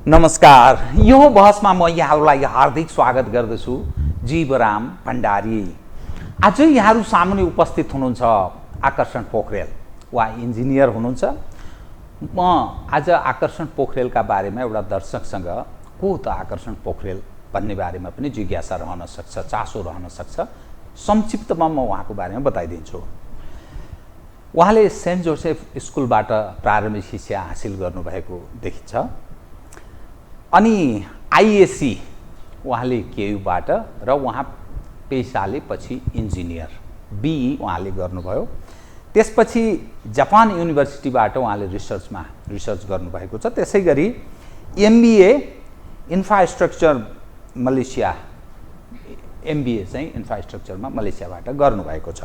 नमस्कार। यो बहसमा म यहाँहरूलाई हार्दिक स्वागत गर्दछु। जीवराम भण्डारी। आज यहाँहरू सामुन्ने उपस्थित हुनुहुन्छ आकर्षण पोखरेल, उहाँ इन्जिनियर हुनुहुन्छ। म आज आकर्षण पोखरेलका बारेमा एउटा दर्शकसँग को त आकर्षण पोखरेल भन्ने बारेमा पनि जिज्ञासा रहन सक्छ, चासो रहन सक्छ। संक्षिप्तमा म उहाँको बारेमा बताइदिन्छु। उहाँले सेन्ट जोसेफ स्कुलबाट प्रारम्भिक शिक्षा हासिल गर्नुभएको देखिन्छ। अनि आइएससी उहाँले केयुबाट र उहाँ पेसाले पछि इन्जिनियर बिई उहाँले गर्नुभयो। त्यसपछि जापान युनिभर्सिटीबाट उहाँले रिसर्च गर्नुभएको छ। त्यसै गरी एमबिए इन्फ्रास्ट्रक्चर मलेसिया, एमबिए चाहिँ इन्फ्रास्ट्रक्चरमा मलेसियाबाट गर्नुभएको छ।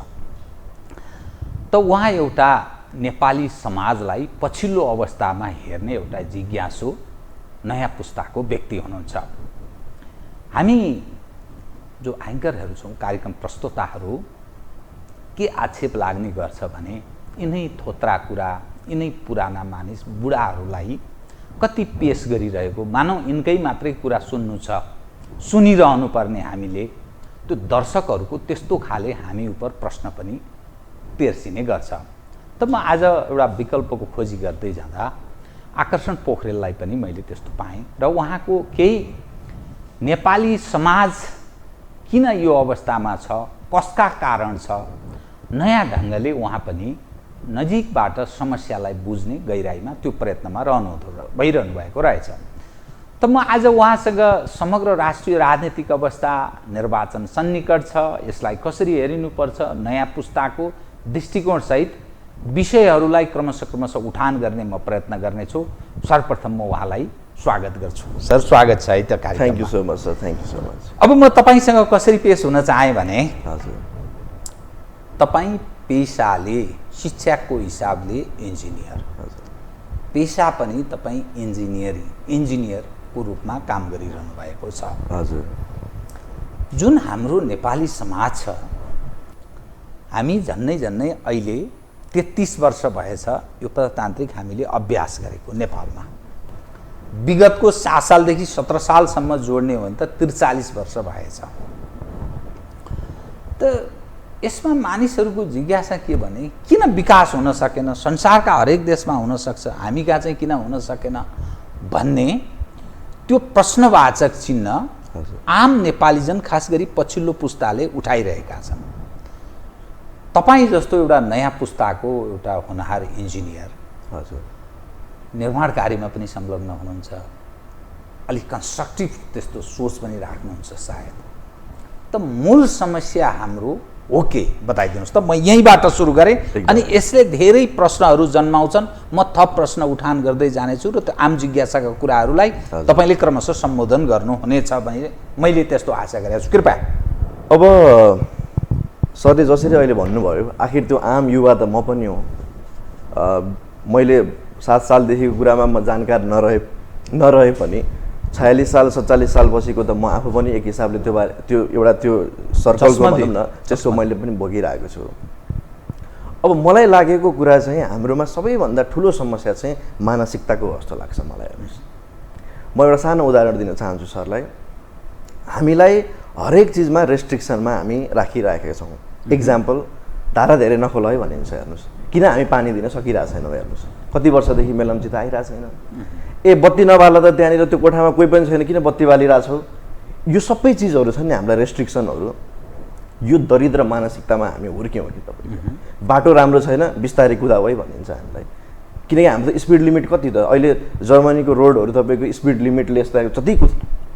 त उहाँ एउटा नेपाली समाजलाई पछिल्लो अवस्थामा हेर्ने एउटा जिज्ञासु नयाँ पुस्ताको व्यक्ति हुनुहुन्छ। हामी जो एङ्करहरू छौँ, कार्यक्रम प्रस्तुताहरू, के आक्षेप लाग्ने गर्छ भने यिनै थोत्रा कुरा, यिनै पुराना मानिस बुढाहरूलाई कति पेस गरिरहेको, मानौ यिनकै मात्रै कुरा सुन्नु छ, सुनिरहनु पर्ने हामीले त्यो दर्शकहरूको त्यस्तो खाले हामी उप प्रश्न पनि तेर्सिने गर्छ। त म आज एउटा विकल्पको खोजी गर्दै जाँदा आकर्षण पोखरेललाई पनि मैले त्यस्तो पाएँ र उहाँको केही नेपाली समाज किन यो अवस्थामा छ, कसका कारण छ, नयाँ ढङ्गले उहाँ पनि नजिकबाट समस्यालाई बुझ्ने गहिराइमा त्यो प्रयत्नमा भइरहनु भएको रहेछ। त म आज उहाँसँग समग्र राष्ट्रिय राजनीतिक अवस्था, निर्वाचन सन्निकट छ, यसलाई कसरी हेरिनुपर्छ, नयाँ पुस्ताको दृष्टिकोणसहित विषयहरूलाई क्रमशः उठान गर्ने म प्रयत्न गर्नेछु। सर्वप्रथम म उहाँलाई स्वागत गर्छु। सर, स्वागत छ है त कार्यक्रममा। Thank you so much sir, thank you so much. अब म तपाईँसँग कसरी पेश हुन चाहेँ भने, हजुर, तपाईँ पेसाले शिक्षाको हिसाबले इन्जिनियर, पेसा पनि तपाईँ इन्जिनियरको रूपमा काम गरिरहनु भएको छ। हजुर। जुन हाम्रो नेपाली समाज छ, हामी झन्नै अहिले 33 वर्ष भएछ यो प्रजातान्त्रिक हामीले अभ्यास गरेको नेपालमा। विगतको 7 सालदेखि 17 सालसम्म जोड्ने हो भने त 43 वर्ष भएछ। त यसमा मानिसहरूको जिज्ञासा के भने किन विकास हुन सकेन, संसारका हरेक देशमा हुन सक्छ, हामी कहाँ चाहिँ किन हुन सकेन भन्ने त्यो प्रश्नवाचक चिन्ह आम नेपालीजन, खास गरी पछिल्लो पुस्ताले उठाइरहेका छन्। तपाईँ जस्तो एउटा नयाँ पुस्ताको एउटा होनहार इन्जिनियर, हजुर, निर्माण निर्माण कार्यमा पनि संलग्न हुनुहुन्छ, अलिक कन्स्ट्रक्टिभ त्यस्तो सोच पनि राख्नुहुन्छ सायद। त मूल समस्या हाम्रो हो के बताइदिनुहोस् त। म यहीँबाट सुरु गरेँ अनि यसले धेरै प्रश्नहरू जन्माउँछन्। म थप प्रश्न उठान गर्दै जानेछु र त्यो आम जिज्ञासाका कुराहरूलाई तपाईँले क्रमशः सम्बोधन गर्नुहुनेछ भने मैले त्यस्तो आशा गरेको छु। कृपया। अब सरले जसरी अहिले भन्नुभयो, आखिर त्यो आम युवा त म पनि हो। मैले 7 सालदेखिको कुरामा म जानकार नरहे पनि 46 साल 47 साल पछिको त म आफू पनि एक हिसाबले त्यो एउटा त्यो सर्कलको भनौँ न त्यसको मैले पनि भोगिरहेको छु। अब मलाई लागेको कुरा चाहिँ हाम्रोमा सबैभन्दा ठुलो समस्या चाहिँ मानसिकताको जस्तो लाग्छ मलाई। हेर्नुहोस्, म एउटा सानो उदाहरण दिन चाहन्छु सरलाई। हामीलाई हरेक चिजमा रेस्ट्रिक्सनमा हामी राखिरहेका छौँ। इक्जाम्पल, धारा धेरै नखोल है भनिन्छ। हेर्नुहोस्, किन हामी पानी दिन सकिरहेको छैनौँ। हेर्नुहोस्, कति वर्षदेखि मेलम्चित आइरहेको छैन। बत्ती नबाल्दा त त्यहाँनिर त्यो कोठामा कोही पनि छैन, किन बत्ती बालिरहेछौ। यो सबै चिजहरू छन् नि हामीलाई रेस्ट्रिक्सनहरू। यो दरिद्र मानसिकतामा हामी हुर्क्यौँ कि तपाईँको बाटो राम्रो छैन, बिस्तारै कुदाऊ है भनिन्छ हामीलाई। किनकि हाम्रो त स्पिड लिमिट कति त, अहिले जर्मनीको रोडहरू तपाईँको स्पिड लिमिटले यस्ता जति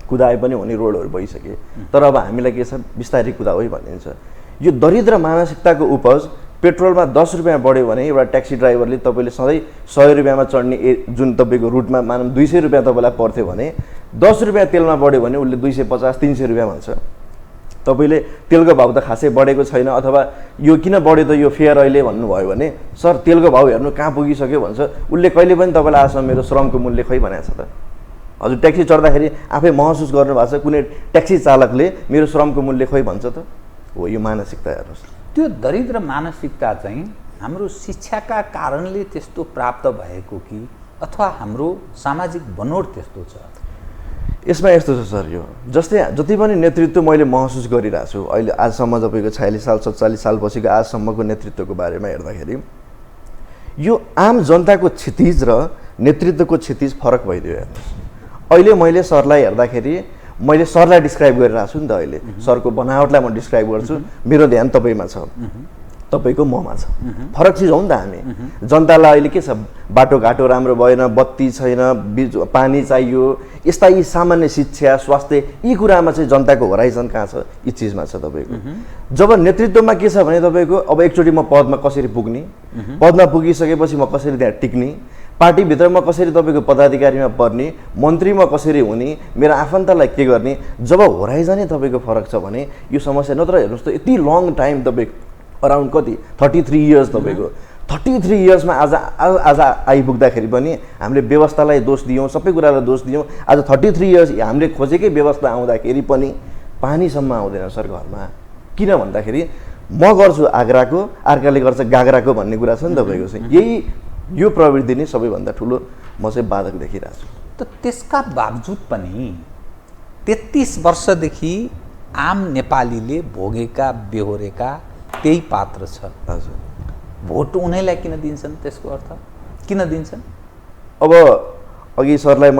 कुदाए पनि हुने रोडहरू भइसके, तर अब हामीलाई के छ, बिस्तारै कुदाऊ है भनिन्छ। यो दरिद्र मानसिकताको उपज पेट्रोलमा 10 रुपियाँ बढ्यो भने एउटा ट्याक्सी ड्राइभरले तपाईँले सधैँ 100 रुपियाँमा चढ्ने जुन तपाईँको रुटमा मानौँ 200 रुपियाँ तपाईँलाई पर्थ्यो भने 10 रुपियाँ तेलमा बढ्यो भने उसले 250-300 रुपियाँ भन्छ। तपाईँले तेलको भाउ त खासै बढेको छैन, अथवा यो किन बढ्यो त यो फेयर अहिले भन्नुभयो भने सर तेलको भाउ हेर्नु कहाँ पुगिसक्यो भन्छ। उसले कहिले पनि तपाईँलाई आजसम्म मेरो श्रमको मूल्य खै भनेको छ त। हजुर, ट्याक्सी चढ्दाखेरि आफै महसुस गर्नुभएको छ कुनै ट्याक्सी चालकले मेरो श्रमको मूल्य खै भन्छ त। हो, यो मानसिकता। हेर्नुहोस्, त्यो दरिद्र मानसिकता चाहिँ हाम्रो शिक्षाका कारणले त्यस्तो प्राप्त भएको कि अथवा हाम्रो सामाजिक बनोट त्यस्तो छ? यसमा यस्तो छ सर, यो जस्तै जति पनि नेतृत्व मैले महसुस गरिरहेको छु अहिले आजसम्म, तपाईँको 46 साल 47 साल पछिको आजसम्मको नेतृत्वको बारेमा हेर्दाखेरि यो आम जनताको क्षितिज र नेतृत्वको क्षितिज फरक भइदियो। हेर्नुहोस्, अहिले मैले सरलाई हेर्दाखेरि मैले सरलाई डिस्क्राइब गरिरहेको छु नि त, अहिले सरको बनावटलाई म डिस्क्राइब गर्छु, मेरो ध्यान तपाईँमा छ, तपाईँको ममा छ, फरक चिज हो नि त। हामी जनतालाई अहिले के छ, बाटोघाटो राम्रो भएन, बत्ती छैन, पानी चाहियो, यस्ता यी सामान्य शिक्षा स्वास्थ्य यी कुरामा चाहिँ जनताको होराइजन कहाँ छ, यी चिजमा छ तपाईँको। जब नेतृत्वमा के छ भने तपाईँको अब एकचोटि म पदमा कसरी पुग्ने, पदमा पुगिसकेपछि म कसरी त्यहाँ टिक्ने, पार्टीभित्र म कसरी तपाईँको पदाधिकारीमा पर्ने, मन्त्रीमा कसरी हुने, मेरो आफन्तलाई के गर्ने, जब होराइजनै तपाईँको फरक छ भने यो समस्या। नत्र हेर्नुहोस् त यति लङ टाइम तपाईँको अराउन्ड कति 33 इयर्स तपाईँको 33 इयर्समा आज आइपुग्दाखेरि पनि हामीले व्यवस्थालाई दोष दियौँ, सबै कुरालाई दोष दियौँ। आज 33 इयर्स हामीले खोजेकै व्यवस्था आउँदाखेरि पनि पानीसम्म आउँदैन सर घरमा। किन भन्दाखेरि म गर्छु आग्राको, अर्काले गर्छ गाग्राको भन्ने कुरा छ नि तपाईँको चाहिँ। यही यो प्रवृत्ति नै सबैभन्दा ठुलो म चाहिँ बाधक देखिरहेको छु। त त्यसका बावजुद पनि 33 वर्षदेखि आम नेपालीले भोगेका बेहोरेका त्यही पात्र छ। हजुर, भोट उनीलाई किन दिन्छन्? त्यसको अर्थ किन दिन्छन्? अब अघि सरलाई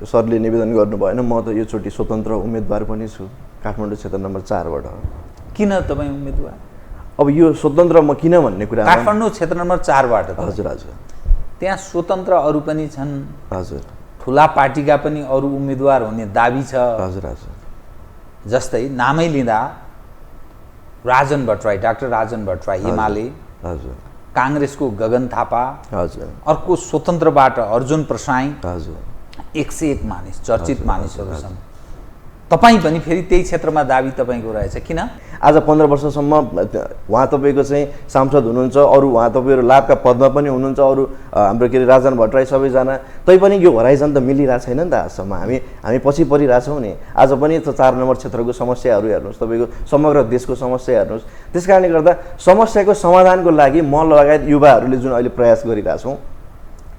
सरले निवेदन गर्नु भएन, म त योचोटि स्वतन्त्र उम्मेदवार पनि छु काठमाडौँ क्षेत्र नम्बर 4बाट। किन तपाईँ उम्मेदवार? अब यो स्वतन्त्र म किन भन्ने कुरा काठमाडौँ क्षेत्र नम्बर 4बाट? हजुर हजुर, त्यहाँ स्वतन्त्र अरू पनि छन्, हजुर, ठुला पार्टीका पनि अरू उम्मेदवार हुने दाबी छ। हजुर हजुर, जस्तै नामै लिँदा राजन भट्टराई, डाक्टर राजन भट्टराई एमाले, हजुर, काङ्ग्रेसको गगन थापा, हजुर, अर्को स्वतन्त्रबाट अर्जुन प्रसाई, हजुर, 101 मानिस चर्चित मानिसहरू छन्। तपाईँ पनि फेरि त्यही क्षेत्रमा दाबी तपाईँको रहेछ, किन? आज 15 वर्षसम्म उहाँ तपाईँको चाहिँ सांसद हुनुहुन्छ, अरू उहाँ तपाईँहरू लाभका पदमा पनि हुनुहुन्छ, अरू हाम्रो के अरे राजन भट्टराई सबैजना, तैपनि यो होराइजन त मिलिरहेको छैन नि त आजसम्म। हामी पछि परिरहेछौँ नि। आज पनि त 4 नम्बर क्षेत्रको समस्याहरू हेर्नुहोस्, तपाईँको समग्र देशको समस्या हेर्नुहोस्। त्यस कारणले गर्दा समस्याको समाधानको लागि म लगायत युवाहरूले जुन अहिले प्रयास गरिरहेछौँ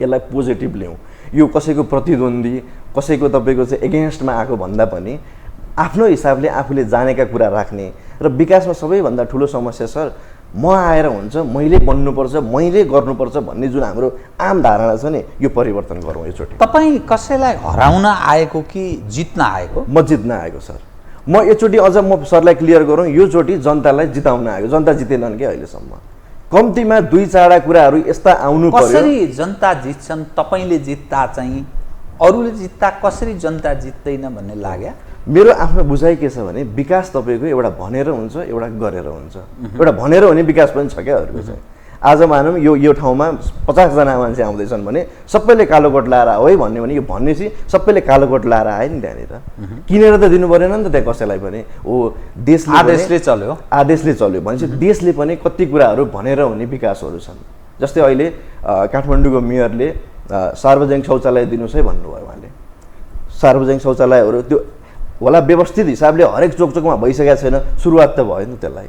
यसलाई पोजिटिभ ल्याउँ। यो कसैको प्रतिद्वन्दी, कसैको तपाईँको चाहिँ एगेन्स्टमा आएको भन्दा पनि आफ्नो हिसाबले आफूले जानेका कुरा राख्ने र विकासमा सबैभन्दा ठुलो समस्या सर म आएर हुन्छ, मैले बन्नुपर्छ, मैले गर्नुपर्छ भन्ने जुन हाम्रो आम धारणा छ नि, यो परिवर्तन गरौँ योचोटि। तपाईँ कसैलाई हराउन आएको कि जित्न आएको? म जित्न आएको सर। म योचोटि अझ म सरलाई क्लियर गरौँ, योचोटि जनतालाई जिताउन आएको। जनता जितेनन् कि अहिलेसम्म। कम्तीमा 2-4 कुराहरू यस्ता आउनु पर्यो। कसरी जनता जित्छन्? तपाईँले जित्दा चाहिँ अरूले जित्दा कसरी जनता जित्दैन भन्ने लाग्यो? मेरो आफ्नो बुझाइ के छ भने विकास तपाईँको एउटा भनेर हुन्छ, एउटा गरेर हुन्छ। एउटा भनेर हुने विकास पनि छ क्या अरूको चाहिँ। आज मानौँ यो ठाउँमा 50 जना मान्छे आउँदैछन् भने सबैले कालो कोट लाएर आऊ है भन्ने भने यो भनेपछि सबैले कालो कोट लाएर आए नि त्यहाँनिर। किनेर त दिनु परेन नि त त्यहाँ कसैलाई पनि। ओ देशले आदेशले चल्यो, आदेशले चल्यो भनेपछि देशले पनि कति कुराहरू भनेर हुने विकासहरू छन्। जस्तै अहिले काठमाडौँको मेयरले सार्वजनिक शौचालय दिनुहोस् है भन्नुभयो। उहाँले सार्वजनिक शौचालयहरू त्यो होला व्यवस्थित हिसाबले हरेक चोकचोकमा भइसकेको छैन, सुरुवात त भयो नि त्यसलाई।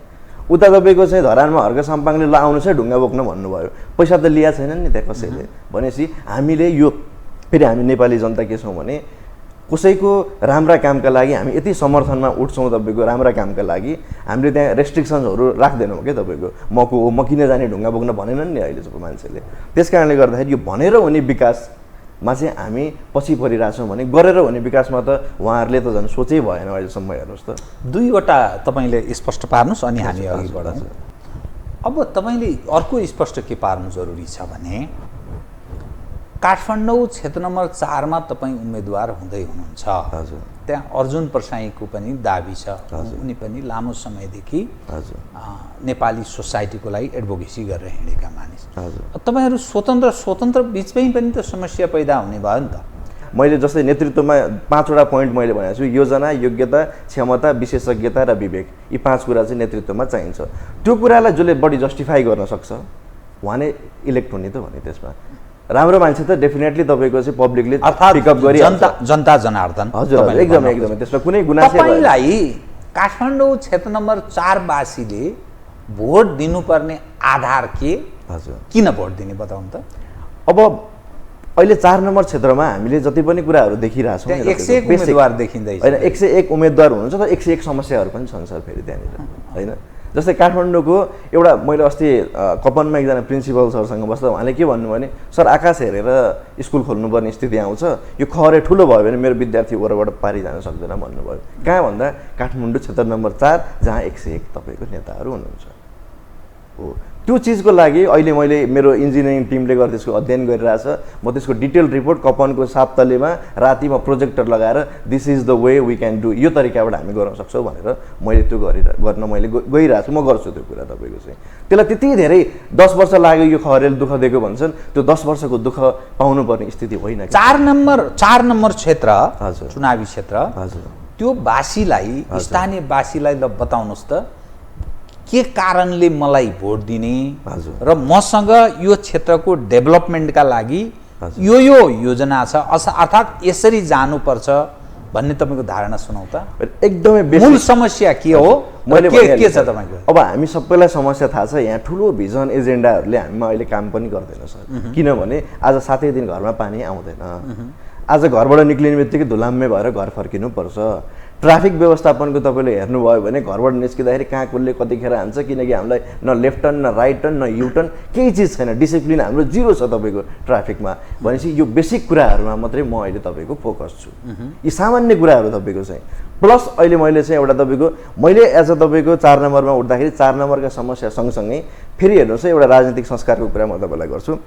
उता तपाईँको चाहिँ धरानमा हर्क साम्पाङले ल आउनुहोस् है ढुङ्गा बोक्न भन्नुभयो, पैसा त लिएको छैन नि त्यहाँ कसैले। भनेपछि हामीले यो फेरि हामी नेपाली जनता के छौँ भने कसैको राम्रा कामका लागि हामी यति समर्थनमा उठ्छौँ तपाईँको राम्रा कामका लागि, हामीले त्यहाँ रेस्ट्रिक्सन्सहरू राख्दैनौँ क्या तपाईँको। म किन जाने ढुङ्गा बोक्न भनेनन् नि अहिले जब मान्छेले। त्यस कारणले गर्दाखेरि यो भनेर हुने विकासमा चाहिँ हामी पछि परिरहेछौँ भने गरेर हुने विकासमा त उहाँहरूले त झन् सोचै भएन अहिलेसम्म। हेर्नुहोस् त, 2वटा तपाईँले स्पष्ट पार्नुहोस् अनि हामी अघि बढौँ। अब तपाईँले अर्को स्पष्ट के पार्नु जरुरी छ भने काठमाडौँ क्षेत्र नम्बर 4मा तपाईँ उम्मेदवार हुँदै हुनुहुन्छ। हजुर, त्यहाँ अर्जुन प्रसाईको पनि दाबी छ, उनी पनि लामो समयदेखि नेपाली सोसाइटीको लागि एडभोकेसी गरेर हिँडेका मानिस। तपाईँहरू स्वतन्त्र बिचमै पनि त समस्या पैदा हुने भयो नि त। मैले जस्तै नेतृत्वमा 5वटा पोइन्ट मैले भनेको छु, योजना, योग्यता, क्षमता, विशेषज्ञता र विवेक। यी 5 कुरा चाहिँ नेतृत्वमा चाहिन्छ। त्यो कुरालाई जसले बढी जस्टिफाई गर्न सक्छ उहाँ नै इलेक्ट हुने त भने त्यसमा राम्रो मान्छे त डेफिनेटली तपाईँको चाहिँ पब्लिकले पिकअप गरी जनता जनार्दन। हजुर एकदमै त्यसमा कुनै गुनासो छैन। तपाईलाई काठमाडौँ क्षेत्र नम्बर 4 वासीले भोट दिनुपर्ने आधार के? हजुर, किन भोट दिने बताउनु त? अब अहिले 4 नम्बर क्षेत्रमा हामीले जति पनि कुराहरू देखिरहेछौँ त्यहाँ 101 उम्मेदवार देखिँदैछ होइन 101 उम्मेदवार हुनुहुन्छ तर 101 समस्याहरू पनि छन् सर फेरि त्यहाँनिर होइन जस्तै काठमाडौँको एउटा मैले अस्ति कपनमा एकजना प्रिन्सिपल सरसँग बस्दा उहाँले के भन्नुभयो भने सर आकाश हेरेर स्कुल खोल्नुपर्ने स्थिति आउँछ यो खहरे ठुलो भयो भने मेरो विद्यार्थी वरबाट पारि जान सक्दैन भन्नुभयो कहाँ भन्दा काठमाडौँ क्षेत्र नम्बर 4 जहाँ 101 तपाईँको नेताहरू हुनुहुन्छ हो त्यो चिजको लागि अहिले मैले मेरो इन्जिनियरिङ टिमले गर्दा त्यसको अध्ययन गरिरहेछ म त्यसको डिटेल रिपोर्ट कपनको साप्तलेमा रातिमा प्रोजेक्टर लगाएर this is the way we can do यो तरिकाबाट हामी गर्न सक्छौँ भनेर मैले त्यो गर्न मैले गइरहेको छु म गर्छु त्यो कुरा तपाईँको चाहिँ त्यसलाई त्यति धेरै 10 वर्ष लाग्यो यो खहरेले दुःख दिएको भन्छन् त्यो 10 वर्षको दुःख पाउनुपर्ने स्थिति होइन 4 नम्बर क्षेत्र हजुर चुनावी क्षेत्र हजुर त्यो वासीलाई स्थानीय वासीलाई ल बताउनुहोस् त के कारणले मलाई भोट दिने हजुर र मसँग यो क्षेत्रको डेभलपमेन्टका लागि यो योजना छ अर्थात् यसरी जानुपर्छ भन्ने तपाईँको धारणा सुनाउ त एकदमै मूल समस्या के हो मैले के छ तपाईँको अब हामी सबैलाई समस्या थाहा छ यहाँ ठुलो भिजन एजेन्डाहरूले हामीमा अहिले काम पनि गर्दैन सर किनभने आज 7 दिन घरमा पानी आउँदैन आज घरबाट निक्लिने बित्तिकै धुलाम्मे भएर घर फर्किनुपर्छ ट्राफिक व्यवस्थापनको तपाईँले हेर्नुभयो भने घरबाट निस्किँदाखेरि कहाँ कसले कतिखेर हान्छ किनकि हामीलाई न लेफ्ट टर्न न राइट टर्न न यु टर्न केही चिज छैन डिसिप्लिन हाम्रो जिरो छ तपाईँको ट्राफिकमा भनेपछि यो बेसिक कुराहरूमा मात्रै म अहिले तपाईँको फोकस छु यी सामान्य कुराहरू तपाईँको चाहिँ प्लस अहिले मैले चाहिँ एउटा तपाईँको मैले एज अ तपाईँको 4 नम्बरमा उठ्दाखेरि 4 नम्बरका समस्या सँगसँगै फेरि हेर्नुहोस् है एउटा राजनीतिक संस्कारको कुरा म तपाईँलाई गर्छु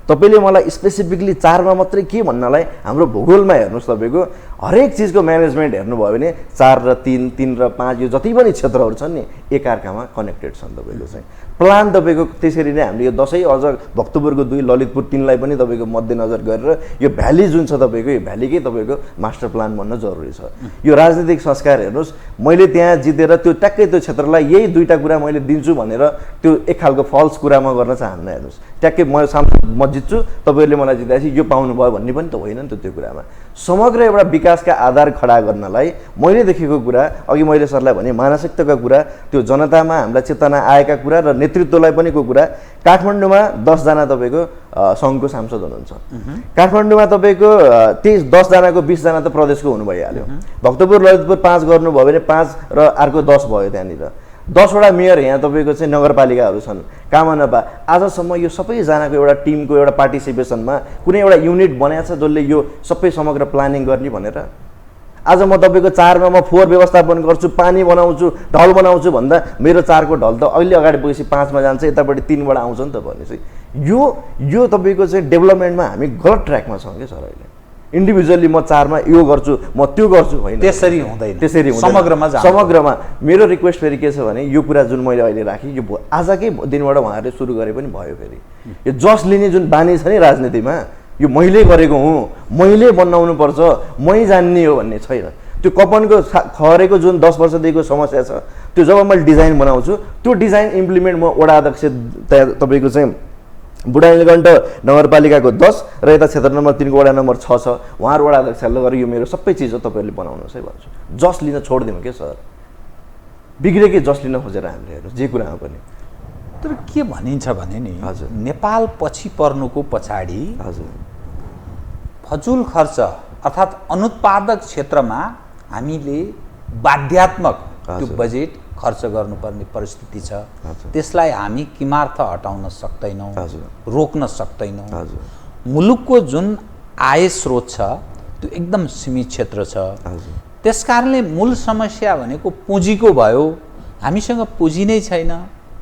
तपाईँले मलाई स्पेसिफिकली 4 मा मात्रै के भन्नलाई हाम्रो भूगोलमा हेर्नुहोस् तपाईँको हरेक चिजको म्यानेजमेन्ट हेर्नुभयो भने 4 र 3 3 र 5 यो जति पनि क्षेत्रहरू छन् नि एकअर्कामा कनेक्टेड छन् तपाईँको चाहिँ प्लान तपाईँको त्यसरी नै हामीले यो दसैँ अझ भक्तपुरको 2 ललितपुर 3 लाई पनि तपाईँको मध्यनजर गरेर यो भ्याली जुन छ तपाईँको यो भ्यालीकै तपाईँको मास्टर प्लान बन्न जरुरी छ यो राजनीतिक संस्कार हेर्नुहोस् मैले त्यहाँ जितेर त्यो ट्याक्कै त्यो क्षेत्रलाई यही दुईटा कुरा मैले दिन्छु भनेर त्यो एक खालको फल्स कुरा म गर्न चाहन्न हेर्नुहोस् ट्याक्कै म जित्छु तपाईँहरूले मलाई जिताएपछि यो पाउनु भयो भन्ने पनि त होइन नि त त्यो कुरामा समग्र एउटा विकासका आधार खडा गर्नलाई मैले देखेको कुरा अघि मैले सरलाई भने मानसिकताका कुरा त्यो जनतामा हामीलाई चेतना आएका कुरा र नेतृत्वलाई पनि को कुरा काठमाडौँमा 10 जना तपाईँको सङ्घको सांसद हुनुहुन्छ काठमाडौँमा तपाईँको 10 जनाको 20 जना त प्रदेशको हुनु भइहाल्यो भक्तपुर ललितपुर 5 गर्नुभयो भने 5 र अर्को 10 भयो त्यहाँनिर 10 वटा मेयर यहाँ तपाईँको चाहिँ नगरपालिकाहरू छन् कामा नपा आजसम्म यो सबैजनाको एउटा टिमको एउटा पार्टिसिपेसनमा कुनै एउटा युनिट बनाएको छ जसले यो सबै समग्र प्लानिङ गर्ने भनेर आज म तपाईँको 4 मा म फोहोर व्यवस्थापन गर्छु पानी बनाउँछु ढल बनाउँछु भन्दा मेरो 4 को ढल त अहिले अगाडि पुगेपछि 5 मा जान्छ यतापट्टि 3 बाट आउँछ नि त भनेपछि यो तपाईँको चाहिँ डेभलपमेन्टमा हामी गलत ट्र्याकमा छौँ कि सर अहिले इन्डिभिजुअली म 4 मा यो गर्छु म त्यो गर्छु होइन त्यसरी हुँदैन त्यसरी समग्रमा मेरो रिक्वेस्ट फेरि के छ भने यो कुरा जुन मैले अहिले राखेँ यो आजकै दिनबाट उहाँहरूले सुरु गरे पनि भयो फेरि यो जस लिने जुन बानी छ नि राजनीतिमा यो मैले गरेको हुँ मैले बनाउनु पर्छ मै जान्ने हो भन्ने छैन त्यो कपनको खरेको जुन 10 वर्षदेखिको समस्या छ त्यो जब मैले डिजाइन बनाउँछु त्यो डिजाइन इम्प्लिमेन्ट म वडा अध्यक्ष तपाईँको चाहिँ बुढानीलकण्ठ नगरपालिकाको 10 र यता क्षेत्र नम्बर 3 को वडा नम्बर 6 छ उहाँहरू वडा अध्यक्षहरूले गरेर यो मेरो सबै चिज हो तपाईँहरूले बनाउनुहोस् है भन्छु जस लिन छोडिदिनु के सर बिग्रेकै जस लिन खोजेर हामीले हेर्नुहोस् जे कुरामा पनि तर के भनिन्छ भने नि हजुर नेपाल पछि पर्नुको पछाडि हजुर फजुल खर्च अर्थात् अनुत्पादक क्षेत्रमा हामीले बाध्यात्मक त्यो बजेट खर्च गर्नुपर्ने परिस्थिति छ त्यसलाई हामी किमार्थ हटाउन सक्दैनौँ रोक्न सक्दैनौँ मुलुकको जुन आय स्रोत छ त्यो एकदम सीमित क्षेत्र छ त्यसकारणले मूल समस्या भनेको पुँजीको भयो हामीसँग पुँजी नै छैन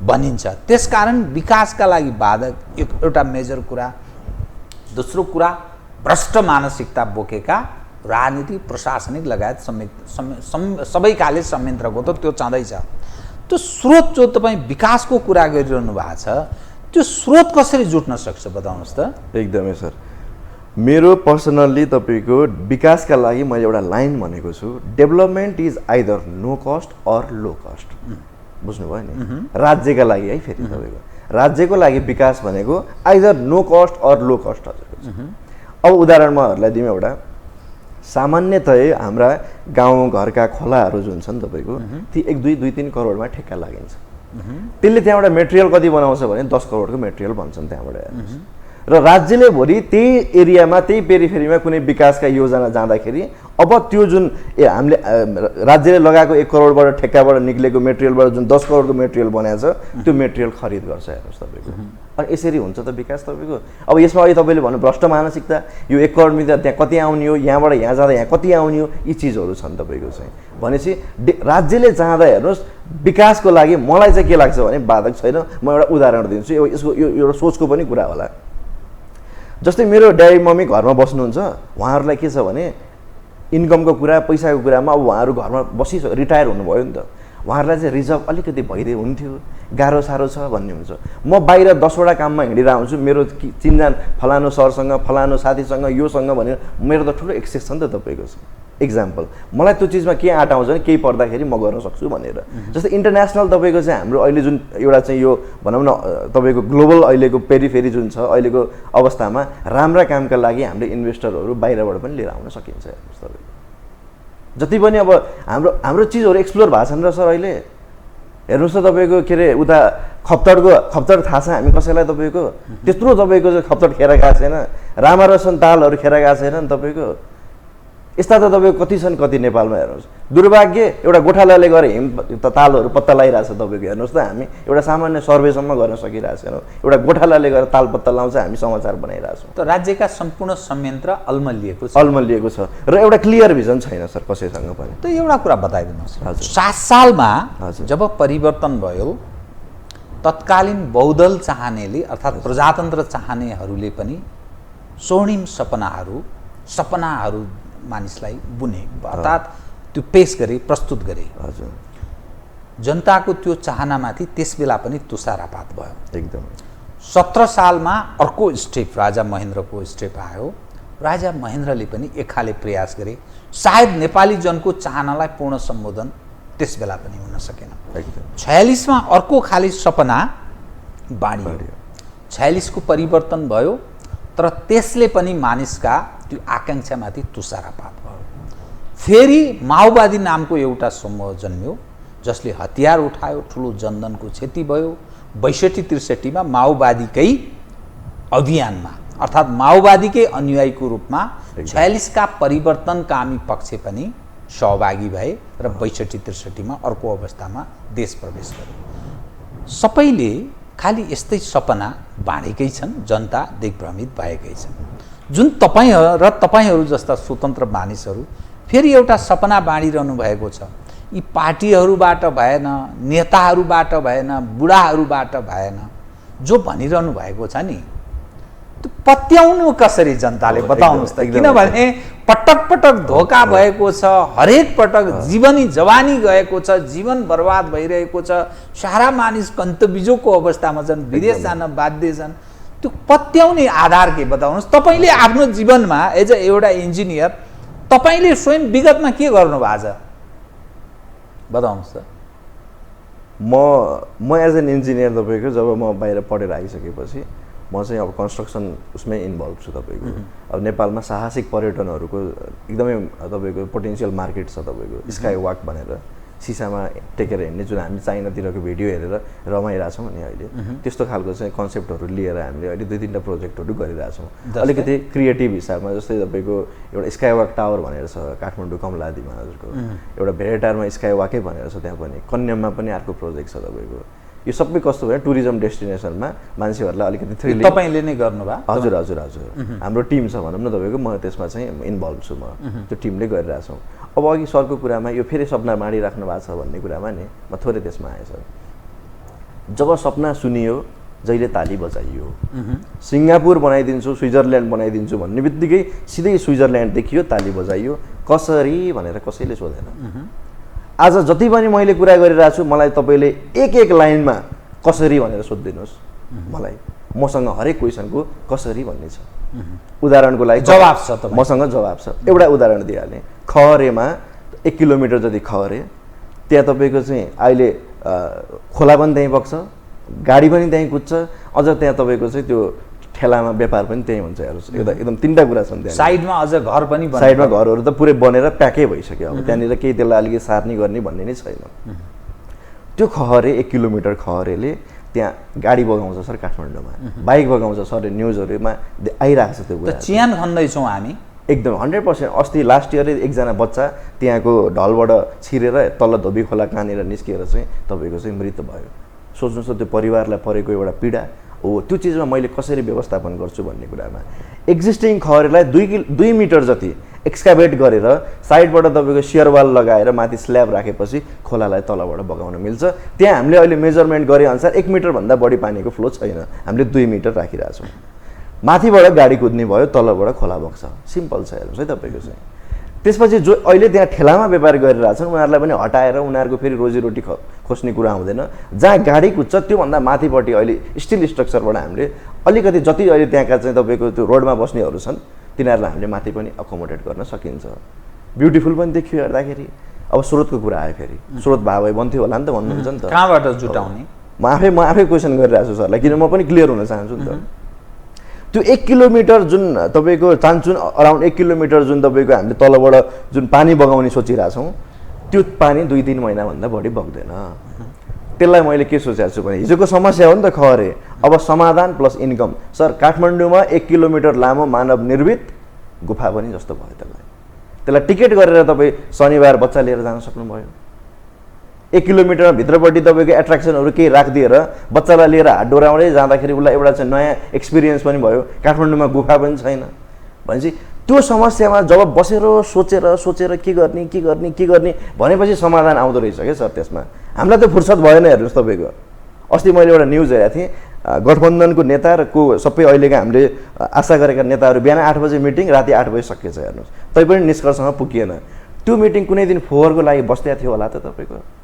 भनिन्छ त्यसकारण विकासका लागि बाधक एउटा मेजर कुरा दोस्रो कुरा भ्रष्ट मानसिकता बोकेका राजनीतिक प्रशासनिक लगायत सबैकाले संयन्त्रको त त्यो छँदैछ त्यो स्रोत जो तपाईँ विकासको कुरा गरिरहनु भएको छ त्यो स्रोत कसरी जुट्न सक्छ बताउनुहोस् त एकदमै सर मेरो पर्सनल्ली तपाईँको विकासका लागि मैले एउटा लाइन भनेको छु development is either no cost or low cost बुझ्नुभयो नि राज्यका लागि है फेरि तपाईँको राज्यको लागि विकास भनेको either no cost or low cost हजुर अब उदाहरण म हरूलाई दिउँ एउटा सामान्यतया हाम्रा गाउँ घरका खोलाहरू जुन छन् तपाईँको ती 1 2 2 3 करोडमा ठेक्का लागिन्छ त्यसले त्यहाँबाट मेटेरियल कति बनाउँछ भने 10 करोडको मेटेरियल भन्छन् त्यहाँबाट र राज्यले भोलि त्यही एरियामा त्यही पेरिफेरीमा कुनै विकासका योजना जाँदाखेरि अब त्यो जुन हामीले राज्यले लगाएको 1 करोडबाट ठेक्काबाट निक्लेको मेटेरियलबाट जुन 10 करोडको मेटेरियल बनाएको छ त्यो मेटेरियल खरिद गर्छ हेर्नुहोस् तपाईँको। अनि यसरी हुन्छ त विकास तपाईँको। अब यसमा अहिले तपाईँले भन्नु भ्रष्ट मानसिकता, यो 1 करोड मिल्दा त्यहाँ कति आउने हो, यहाँबाट यहाँ जाँदा यहाँ कति आउने हो, यी चिजहरू छन् तपाईँको चाहिँ। भनेपछि राज्यले चाहँदा हेर्नुहोस् विकासको लागि मलाई चाहिँ के लाग्छ भने बाधक छैन। म एउटा उदाहरण दिन्छु, यसको यो एउटा सोचको पनि कुरा होला। जस्तै मेरो ड्याडी मम्मी घरमा बस्नुहुन्छ, उहाँहरूलाई के छ भने इन्कमको कुरा पैसाको कुरामा अब उहाँहरू घरमा रिटायर हुनुभयो नि त, उहाँहरूलाई चाहिँ रिजर्भ अलिकति भइदिए हुन्थ्यो, गाह्रो साह्रो छ भन्ने हुन्छ। म बाहिर 10वटा काममा हिँडिरहेको हुन्छु, मेरो चिन्जान फलानु सरसँग फलानु साथीसँग योसँग भनेर मेरो त ठुलो एक्सेस छ नि त तपाईँको इक्जाम्पल। मलाई त्यो चिजमा के आँट आउँछ भने केही पर्दाखेरि म गर्न सक्छु भनेर। जस्तै इन्टरनेसनल तपाईँको चाहिँ हाम्रो अहिले जुन एउटा चाहिँ यो भनौँ न तपाईँको ग्लोबल अहिलेको पेरिफेरी जुन छ अहिलेको अवस्थामा राम्रा कामका लागि हामीले इन्भेस्टरहरू बाहिरबाट पनि लिएर आउन सकिन्छ हेर्नुहोस् तपाईँको। जति पनि अब हाम्रो चिजहरू एक्सप्लोर भएको छन् र सर अहिले हेर्नुहोस् त तपाईँको के अरे उता खप्तड थाहा छ हामी कसैलाई तपाईँको, त्यत्रो तपाईँको चाहिँ खप्तड खेर गएको छैन, रामारसन तालहरू खेर गएको छैन नि तपाईँको। यस्ता त तपाईँको कति छन् कति नेपालमा हेर्नुहोस्। दुर्भाग्य एउटा गोठालाले गएर तालहरू पत्ता लगाइरहेछ तपाईँको। हेर्नुहोस् त हामी एउटा सामान्य सर्वेसम्म गर्न सकिरहेको छैनौँ, एउटा गोठालाले गएर ताल पत्ता लगाउँछ, हामी समाचार बनाइरहेछौँ। त राज्यका सम्पूर्ण संयन्त्र अल्मलिएको छ र एउटा क्लियर भिजन छैन सर कसैसँग पनि। त एउटा कुरा बताइदिनुहोस्, 7 सालमा जब परिवर्तन भयो तत्कालीन बहुदल चाहनेले अर्थात् प्रजातन्त्र चाहनेहरूले पनि स्वर्णिम सपनाहरू मानिसलाई बुने अर्थात् त्यो पेश गरे, प्रस्तुत गरे। हजुर, जनताको त्यो चाहनामाथि त्यसबेला पनि तुषारपात भयो एकदम। 17 सालमा अर्को स्टेप राजा महेन्द्रको स्टेप आयो। राजा महेन्द्रले पनि एक खाले प्रयास गरे, सायद नेपाली जनको चाहनालाई पूर्ण सम्बोधन त्यसबेला पनि हुन सकेन। 46 मा अर्को खाले सपना बाँडियो, 46 को परिवर्तन भयो, तर त्यसले पनि मानिसका त्यो आकांक्षामाथि तुषारपात भयो। फेरि माओवादी नामको एउटा समूह जन्मियो जसले हतियार उठायो, ठुलो जनधनको क्षति भयो। 62-63 मा माओवादीकै अभियानमा अर्थात् माओवादीकै अनुयायीको रूपमा 46 का परिवर्तनकामी पक्ष पनि सहभागी भए र 62-63 मा अर्को अवस्थामा देश प्रवेश गर्यो। सबैले खालि यस्तै सपना बाँडेकै छन्, जनता दिग्भ्रमित भएकै छन्। जुन तपाईहरू जस्ता स्वतन्त्र मानिसहरू फेरि एउटा सपना बाँडिरहनु भएको छ। यी पार्टीहरूबाट भएन, नेताहरूबाट भएन, बुढाहरूबाट भएन, जो भनिरहनु भएको छ नि त्यो पत्याउनु कसरी जनताले बताउनुहोस् त। किनभने पटक पटक धोका भएको छ, हरेक पटक जीवनी जवानी गएको छ, जीवन बर्बाद भइरहेको छ, सारा मानिस कन्तबिजोको अवस्थामा छन्, विदेश जान बाध्य छन्। त्यो पत्याउने आधार के बताउनुहोस्। तपाईँले आफ्नो जीवनमा एज अ एउटा इन्जिनियर तपाईँले स्वयं विगतमा के गर्नु भएको छ बताउनुहोस् त। म एज एन इन्जिनियर तपाईँको जब म बाहिर पढेर आइसकेपछि म चाहिँ अब कन्स्ट्रक्सन उसमै इन्भल्भ छु तपाईँको। अब नेपालमा साहसिक पर्यटनहरूको एकदमै तपाईँको पोटेन्सियल मार्केट छ तपाईँको। स्काई वाक भनेर सिसामा टेकेर हिँड्ने जुन हामी चाइनातिरको भिडियो हेरेर रमाइरहेछौँ नि अहिले, त्यस्तो खालको चाहिँ कन्सेप्टहरू लिएर हामीले अहिले 2-3टा प्रोजेक्टहरू गरिरहेछौँ अलिकति क्रिएटिभ हिसाबमा। जस्तै तपाईँको एउटा स्काई वाक टावर भनेर छ काठमाडौँ कमलादीमा, हजुरको एउटा भेरेटारमा स्काई वाकै भनेर छ, त्यहाँ पनि कन्याममा पनि अर्को प्रोजेक्ट छ तपाईँको। यो सबै कस्तो भयो टुरिज्म डेस्टिनेसनमा मान्छेहरूलाई अलिकति थ्रिलिङ। तपाईँले नै गर्नुभयो? हजुर हजुर हजुर, हाम्रो टिम छ भनौँ न तपाईँको, म त्यसमा चाहिँ इन्भल्भ छु, म त्यो टिमले गरिरहेछौँ। अब अघि सरको कुरामा यो फेरि सपना बाँडिराख्नु भएको छ भन्ने कुरामा नि म थोरै त्यसमा आएँ सर। जब सपना सुनियो जहिले ताली बजाइयो, सिङ्गापुर बनाइदिन्छु, स्विजरल्यान्ड बनाइदिन्छु भन्ने बित्तिकै सिधै स्विजरल्यान्ड देखियो, ताली बजाइयो। कसरी भनेर कसैले सोधेन। आज जति पनि मैले कुरा गरिरहेको छु मलाई तपाईँले एक लाइनमा कसरी भनेर सोधिदिनुहोस् मलाई, मसँग हरेक क्वेसनको कसरी भन्ने छ। उदाहरणको लागि जवाब छ, मसँग जवाब छ। एउटा उदाहरण दिइहालेँ, खहरेमा 1 किलोमिटर जति खहरे, त्यहाँ तपाईँको चाहिँ अहिले खोला पनि त्यहीँ बग्छ, गाडी पनि त्यहीँ कुद्छ, अझ त्यहाँ तपाईँको चाहिँ त्यो ठेलामा व्यापार पनि त्यहीँ हुन्छ। हेर्नुहोस् एकदम 3टा कुरा छन् त्यहाँ। साइडमा अझ घर पनि, साइडमा घरहरू त पुरै बनेर प्याकै भइसक्यो। अब त्यहाँनिर केही त्यसलाई अलिकति सार्नी गर्ने भन्ने नै छैन। त्यो खहरे 1 किलोमिटर खहरेले त्यहाँ गाडी बगाउँछ सर काठमाडौँमा, बाइक बगाउँछ सर, न्युजहरूमा आइरहेको छ त्यो कुरा। चियान खन्दैछौँ हामी एकदम 100%। अस्ति लास्ट इयरै एकजना बच्चा त्यहाँको ढलबाट छिरेर तल धोबी खोला कहाँनिर निस्किएर चाहिँ तपाईँको चाहिँ मृत्यु भयो। सोच्नुहोस् त त्यो परिवारलाई परेको एउटा पीडा हो। त्यो चिजमा मैले कसरी व्यवस्थापन गर्छु भन्ने कुरामा एक्जिस्टिङ खहरेलाई 2 मिटर जति एक्सकाभेट गरेर साइडबाट तपाईँको सियरवाल लगाएर माथि स्ल्याब राखेपछि खोलालाई तलबाट बगाउन मिल्छ। त्यहाँ हामीले अहिले मेजरमेन्ट गरे अनुसार 1 मिटरभन्दा बढी पानीको फ्लो छैन, हामीले 2 मिटर राखिरहेछौँ। माथिबाट गाडी कुद्ने भयो, तलबाट खोला बग्छ, सिम्पल छ हेर्नुहोस् है तपाईँको चाहिँ। त्यसपछि जो अहिले त्यहाँ ठेलामा व्यापार गरिरहेछन् उनीहरूलाई पनि हटाएर उनीहरूको फेरि रोजीरोटी खोज्ने कुरा हुँदैन। जहाँ गाडी कुद्छ त्योभन्दा माथिपट्टि अहिले स्टिल स्ट्रक्चरबाट हामीले अलिकति जति अहिले त्यहाँका चाहिँ तपाईँको त्यो रोडमा बस्नेहरू छन् तिनीहरूलाई हामीले माथि पनि अकोमोडेट गर्न सकिन्छ। ब्युटिफुल पनि देखियो हेर्दाखेरि। अब स्रोतको कुरा आयो फेरि, स्रोत भए भए बन्थ्यो होला नि त भन्नुहुन्छ नि त। कहाँबाट जुटाउने म आफै क्वेसन गरिरहेको छु सरलाई, किन म पनि क्लियर हुन चाहन्छु नि त। त्यो 1 किलोमिटर जुन तपाईँको चान्चुन अराउन्ड 1 किलोमिटर जुन तपाईँको हामीले तलबाट जुन पानी बगाउने सोचिरहेछौँ त्यो पानी 2-3 महिनाभन्दा बढी बग्दैन। त्यसलाई मैले के सोचेको छु भने हिजोको समस्या हो नि त खहरे, अब समाधान प्लस इन्कम। सर काठमाडौँमा 1 किलोमिटर लामो मानव निर्मित गुफा पनि जस्तो भयो त्यसलाई टिकट गरेर तपाईँ शनिबार बच्चा लिएर जान सक्नुभयो। 1 किलोमिटर भित्रपट्टि तपाईँको एट्र्याक्सनहरू केही राखिदिएर बच्चालाई लिएर हात डोराउँदै जाँदाखेरि उसलाई एउटा चाहिँ नयाँ एक्सपिरियन्स पनि भयो। काठमाडौँमा गुफा पनि छैन भनेपछि त्यो समस्यामा जब बसेर सोचेर के गर्ने भनेपछि समाधान आउँदो रहेछ क्या सर। त्यसमा हामीलाई त फुर्सद भएन। हेर्नुहोस् तपाईँको अस्ति मैले एउटा न्युज हेरेको थिएँ, गठबन्धनको नेता र सबै अहिलेका हामीले आशा गरेका नेताहरू बिहान 8 बजे मिटिङ, राति 8 बजे सकिएछ। हेर्नुहोस् तैपनि निष्कर्षमा पुगिएन। त्यो मिटिङ कुनै दिन फोहोरको लागि बस्दै थियो होला त तपाईँको।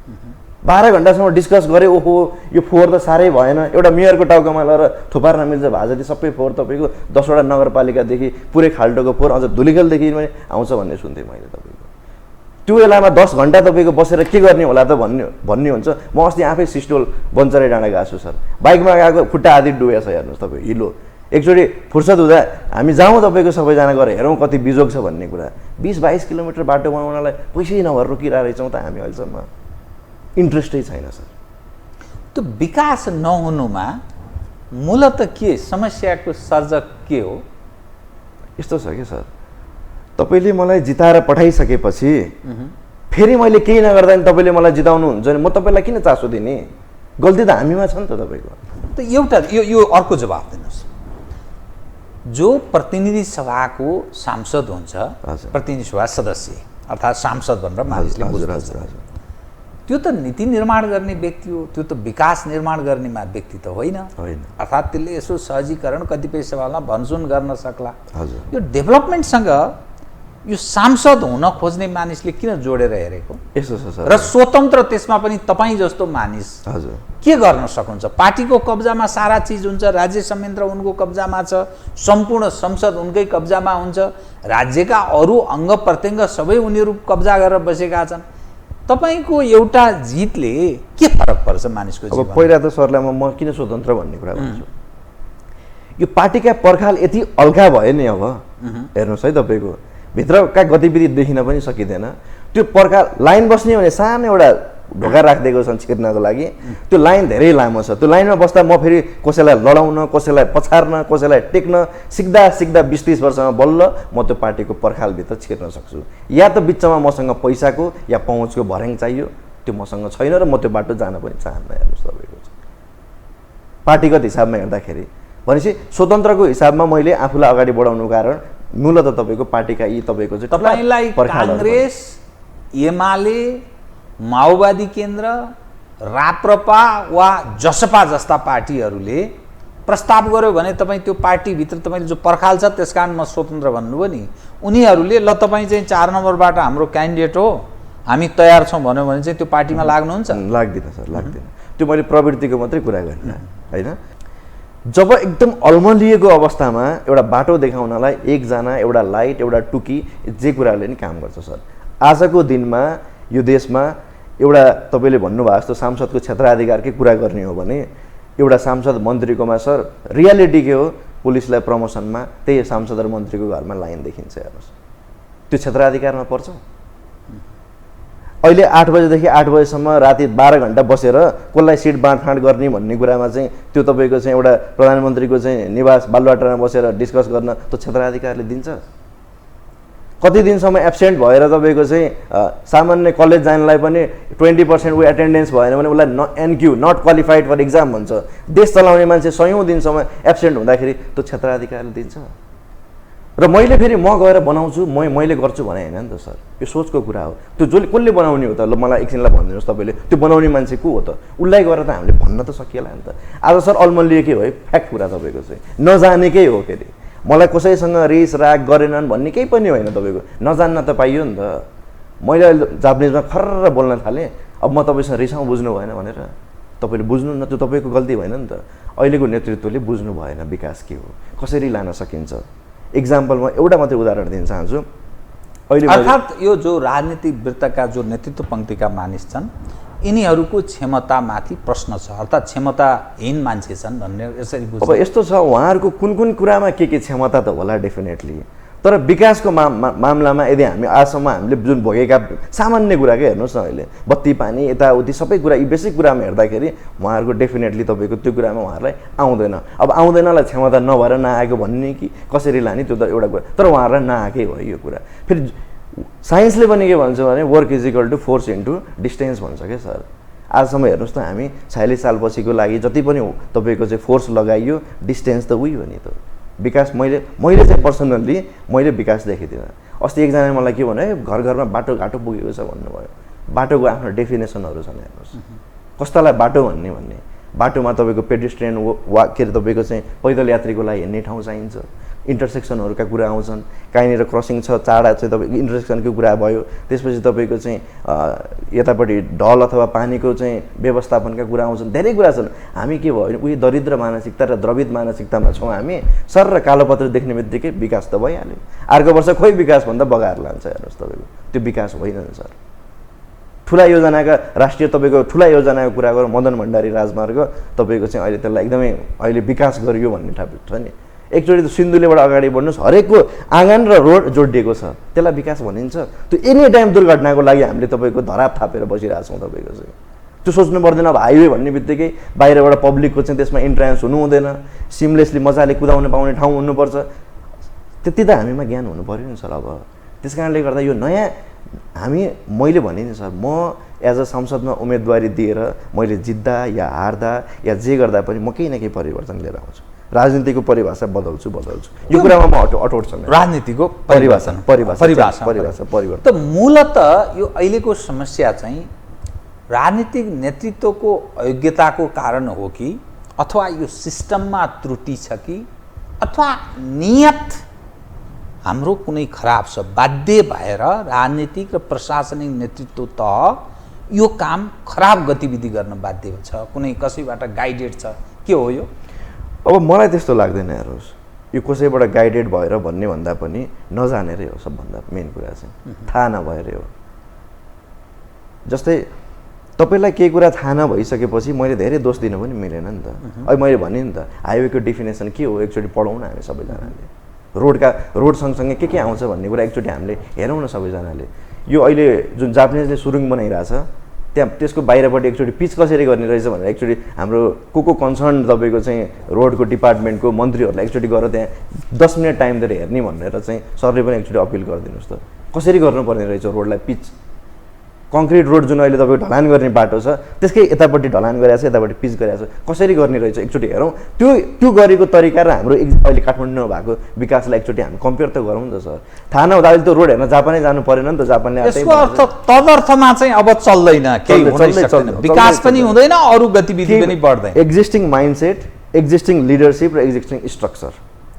12 घन्टासम्म डिस्कस गरे, ओहो यो फोहोर त साह्रै भएन, एउटा मेयरको टाउकोमा लगेर थुपार्न मिल्छ भाजती सबै फोहोर तपाईँको 10वटा नगरपालिकादेखि पुरै खाल्टोको फोहोर अझ धुलीखेलदेखि पनि आउँछ भन्ने सुन्थेँ मैले तपाईँको। त्यो बेलामा 10 घन्टा तपाईँको बसेर के गर्ने होला त भन्ने हुन्छ। म अस्ति आफै सिस्टोल बन्चरे डाँडा गएको छु सर, बाइकमा गएको खुट्टा आदि डुबेछ। हेर्नुहोस् तपाईँ हिलो एकचोटि फुर्सद हुँदा हामी जाउँ तपाईँको सबैजना गएर हेरौँ कति बिजोग छ भन्ने कुरा। 20-22 किलोमिटर बाटो बनाउनलाई पैसै नभएर रोकिरहेको रहेछौँ त हामी अहिलेसम्म। इन्ट्रेस्टै छैन सर। त्यो विकास नहुनुमा मूलत के समस्याको सर्जक के हो? यस्तो छ कि सर, तपाईँले मलाई जिताएर पठाइसकेपछि फेरि मैले केही नगर्दा नि तपाईँले मलाई जिताउनुहुन्छ भने म तपाईँलाई किन चासो दिने? गल्ती त हामीमा छ नि त तपाईँको। त एउटा यो अर्को जवाब दिनुहोस्। जो प्रतिनिधि सभाको सांसद हुन्छ, प्रतिनिधि सभा सदस्य अर्थात् सांसद भनेर मानिसले बुझ्नुहुन्छ, त्यो त नीति निर्माण गर्ने व्यक्ति हो, त्यो त विकास निर्माण गर्ने व्यक्ति त होइन। अर्थात् त्यसले यसो सहजीकरण कतिपय सवालमा भनसुन गर्न सक्ला। यो डेभलपमेन्टसँग यो सांसद हुन खोज्ने मानिसले किन जोडेर हेरेको? यसो छ सर। र स्वतन्त्र त्यसमा पनि तपाईँ जस्तो मानिस के गर्न सक्नुहुन्छ? पार्टीको कब्जामा सारा चिज हुन्छ, राज्य संयन्त्र उनको कब्जामा छ, सम्पूर्ण संसद उनकै कब्जामा हुन्छ, राज्यका अरू अङ्ग प्रत्यङ्ग सबै उनीहरू कब्जा गरेर बसेका छन्। तपाईँको एउटा जितले के फरक पर्छ मानिसको जीवनमा? अब पहिला त सरलाई म किन स्वतन्त्र भन्ने कुरा भन्छु। यो पार्टीका पर्खाल यति अल्का भयो नि, अब हेर्नुहोस् है तपाईँको भित्रका गतिविधि देखिन पनि सकिँदैन। त्यो पर्खाल लाइन बस्ने भने सानो एउटा ढोका राखिदिएको छन् छिर्नको लागि, त्यो लाइन धेरै लामो छ। त्यो लाइनमा बस्दा म फेरि कसैलाई लडाउन, कसैलाई पछार्न, कसैलाई टेक्न सिक्दा 20-30 वर्षमा बल्ल म त्यो पार्टीको पर्खालभित्र छिर्न सक्छु। या त बिचमा मसँग पैसाको या पहुँचको भर्याङ चाहियो, त्यो मसँग छैन र म त्यो बाटो जान पनि चाहन्न। हेर्नुहोस् तपाईँको पार्टीगत हिसाबमा हेर्दाखेरि भनेपछि स्वतन्त्रको हिसाबमा मैले आफूलाई अगाडि बढाउनुको कारण मूलत तपाईँको पार्टीका यी तपाईँको चाहिँ तपाईँलाई काङ्ग्रेस, एमाले, माओवादी केन्द्र, राप्रपा वा जसपा जस्ता पार्टीहरूले प्रस्ताव गर्यो भने तपाईँ त्यो पार्टीभित्र तपाईँले जो पर्खाल छ त्यस कारण म स्वतन्त्र भन्नुभयो नि, उनीहरूले ल तपाईँ चाहिँ 4 नम्बरबाट हाम्रो क्यान्डिडेट हो, हामी तयार छौँ भन्यो भने चाहिँ त्यो पार्टीमा लाग्नुहुन्छ? लाग्दैन सर, लाग्दैन। त्यो मैले प्रवृत्तिको मात्रै कुरा गर्ने होइन। जब एकदम अल्मलिएको अवस्थामा एउटा बाटो देखाउनलाई एकजना, एउटा लाइट, एउटा टुकी, जे कुराले नि काम गर्छ सर। आजको दिनमा यो देशमा एउटा तपाईँले भन्नुभएको जस्तो सांसदको क्षेत्राधिकारकै कुरा गर्ने हो भने एउटा सांसद मन्त्रीकोमा सर रियालिटी के हो? पुलिसलाई प्रमोसनमा त्यही सांसद र मन्त्रीको घरमा लाइन देखिन्छ। हेर्नुहोस् त्यो क्षेत्राधिकारमा पर्छ? अहिले 8 बजेदेखि 8 बजेसम्म राति 12 घन्टा बसेर कसलाई सिट बाँडफाँड गर्ने भन्ने कुरामा चाहिँ त्यो तपाईँको चाहिँ एउटा प्रधानमन्त्रीको चाहिँ निवास बालुवाटारमा बसेर डिस्कस गर्न त्यो क्षेत्राधिकारले दिन्छ? कति दिनसम्म एब्सेन्ट भएर तपाईँको चाहिँ सामान्य कलेज जानलाई पनि 20% ऊ एटेन्डेन्स भएन भने उसलाई NQ not qualified for exam भन्छ। देश चलाउने मान्छे 100औं दिनसम्म एब्सेन्ट हुँदाखेरि त्यो क्षेत्राधिकारले दिन्छ। र मैले फेरि म गएर बनाउँछु मैले गर्छु भने होइन नि त सर, यो सोचको कुरा हो। त्यो कसले बनाउने हो त? ल मलाई एकछिनलाई भनिदिनुहोस् तपाईँले, त्यो बनाउने मान्छे को हो त? उसलाई गएर त हामीले भन्न त सकिएला नि त। आज सर अल्मलिएकै हो, फ्याक्ट कुरा तपाईँको चाहिँ नजानेकै हो। फेरि मलाई कसैसँग रिस राग गरेनन् भन्ने केही पनि होइन, तपाईँको नजान्न त पाइयो नि त। मैले अहिले जापानिजमा खर्र बोल्न थालेँ, अब म तपाईँसँग रिसाउँ बुझ्नु भएन भनेर। तपाईँले बुझ्नु न, त्यो तपाईँको गल्ती भएन नि त। अहिलेको नेतृत्वले बुझ्नु भएन विकास के हो, कसरी लान सकिन्छ। इक्जाम्पल म एउटा मात्रै उदाहरण दिन चाहन्छु। अहिले अर्थात् यो जो राजनीतिक वृत्तका जो नेतृत्व पङ्क्तिका मानिस छन् यिनीहरूको क्षमतामाथि प्रश्न छ, अर्थात् क्षमताहीन मान्छे छन् भन्ने यसरी बुझ्नु। अब यस्तो छ, उहाँहरूको कुन कुन कुरामा के क्षमता त होला डेफिनेटली, तर विकासको मामलामा यदि हामी आजसम्म हामीले जुन भोगेका सामान्य कुरा के हेर्नुहोस् न, अहिले बत्ती पानी यताउति सबै कुरा यी बेसिक कुरामा हेर्दाखेरि उहाँहरूको डेफिनेटली तपाईँको त्यो कुरामा उहाँहरूलाई आउँदैन। अब आउँदैनलाई क्षमता नभएर नआएको भन्ने कि कसरी लाने त्यो त एउटा कुरा, तर उहाँहरूलाई नआएकै हो यो कुरा। फेरि साइन्सले पनि के भन्छ भने work is equal to force into distance भन्छ क्या सर। आजसम्म हेर्नुहोस् न, हामी 46 साल पछिको लागि जति पनि तपाईँको चाहिँ फोर्स लगाइयो, डिस्टेन्स त उही हो नि त। विकास मैले चाहिँ पर्सनल्ली मैले विकास देखिदिनँ। अस्ति एकजनाले मलाई के भन्यो, घर घरमा बाटोघाटो पुगेको छ भन्नुभयो। बाटोको आफ्नो डेफिनेसनहरू छन्, हेर्नुहोस् कस्तालाई बाटो भन्ने बाटोमा तपाईँको पेडेस्ट्रियन वा के अरे तपाईँको चाहिँ पैदल यात्रीको लागि हिँड्ने ठाउँ चाहिन्छ, इन्टरसेक्सनहरूका कुरा आउँछन्, कहीँनिर क्रसिङ छ चाडा चाहिँ तपाईँको इन्टरसेक्सनको कुरा भयो, त्यसपछि तपाईँको चाहिँ यतापट्टि ढल अथवा पानीको चाहिँ व्यवस्थापनका कुरा आउँछन्, धेरै कुरा छन्। हामी के भयो भने उही दरिद्र मानसिकता र द्रवित मानसिकतामा छौँ हामी। सर र कालोपत्र देख्ने बित्तिकै विकास त भइहाल्यो, अर्को वर्ष खोइ विकास भन्दा बगाएर लान्छ। हेर्नुहोस् तपाईँको त्यो विकास होइन नि सर। ठुला योजनाका राष्ट्रिय तपाईँको ठुला योजनाको कुरा गरौँ, मदन भण्डारी राजमार्ग तपाईँको चाहिँ अहिले त्यसलाई एकदमै अहिले विकास गरियो भन्ने ठाउँ छ नि। एकचोटि त सिन्धुलीबाट अगाडि बढ्नुहोस्, हरेकको आँगन र रोड जोडिएको छ, त्यसलाई विकास भनिन्छ? त्यो एनी टाइम दुर्घटनाको लागि हामीले तपाईँको धराप थापेर बसिरहेको छौँ। तपाईँको चाहिँ त्यो सोच्नु पर्दैन। अब हाइवे भन्ने बित्तिकै बाहिरबाट पब्लिकको चाहिँ त्यसमा इन्ट्रान्स हुनु हुँदैन, सिमलेसली मजाले कुदाउन पाउने ठाउँ हुनुपर्छ, त्यति त हामीमा ज्ञान हुनु पऱ्यो नि सर। अब त्यस कारणले गर्दा यो नयाँ मैले भने नि सर, म एज अ संसदमा उम्मेदवारी दिएर मैले जित्दा या हार्दा या जे गर्दा पनि म केही न केही परिवर्तन लिएर आउँछु। राजनीतिको परिभाषा बदल्छु यो कुरामा म अटोट छु। राजनीतिको परिवर्तन त मूलतः यो अहिलेको समस्या चाहिँ राजनीतिक नेतृत्वको अयोग्यताको कारण हो कि अथवा यो सिस्टममा त्रुटि छ कि अथवा नियत हाम्रो कुनै खराब छ? बाध्य भएर राजनीतिक र प्रशासनिक नेतृत्व तह यो काम खराब गतिविधि गर्न बाध्य छ, कुनै कसैबाट गाइडेड छ, के हो यो? अब मलाई त्यस्तो लाग्दैन। हेर्नुहोस्, यो कसैबाट गाइडेड भएर भन्ने भन्दा पनि नजानेरै हो सबभन्दा मेन कुरा चाहिँ, थाहा नभएरै हो। जस्तै तपाईँलाई केही कुरा थाहा नभइसकेपछि मैले धेरै दोष दिनु पनि मिलेन नि त। अहिले मैले भने नि त, हाइवेको डेफिनेसन के हो एकचोटि पढौँ न हामी सबैजनाले। रोड सँगसँगै के आउँछ भन्ने कुरा एकचोटि हामीले हेरौँ न सबैजनाले। यो अहिले जुन जापानिजले सुरुङ बनाइरहेछ त्यहाँ त्यसको बाहिरपट्टि एकचोटि पिच कसरी गर्ने रहेछ भनेर एकचोटि हाम्रो को कन्सर्न तपाईँको चाहिँ रोडको डिपार्टमेन्टको मन्त्रीहरूलाई एकचोटि गएर त्यहाँ 10 मिनट टाइम दिएर हेर्ने भनेर चाहिँ सरले पनि एकचोटि अपिल गरिदिनुहोस् त। कसरी गर्नुपर्ने रहेछ रोडलाई पिच, कङ्क्रिट रोड जुन अहिले तपाईँको ढलान गर्ने बाटो छ त्यसकै यतापट्टि ढलान गरेको छ, यतापट्टि पिच गरेको छ, कसरी गर्ने रहेछ एकचोटि हेरौँ। त्यो गरेको तरिका र हाम्रो अहिले काठमाडौँमा भएको विकासलाई एकचोटि हामी कम्पेयर त गरौँ त सर। थाहा नहुँदा अहिले त्यो रोड हेर्न जापानै जानु परेन नि त। जापानले यसको अर्थ तदर्थमा चाहिँ अब चल्दैन, केही हुनै सक्दैन, विकास पनि हुँदैन, अरू गतिविधि पनि बढ्दैन। एक्जिस्टिङ माइन्डसेट, एक्जिस्टिङ लिडरसिप र एक्जिस्टिङ स्ट्रक्चर,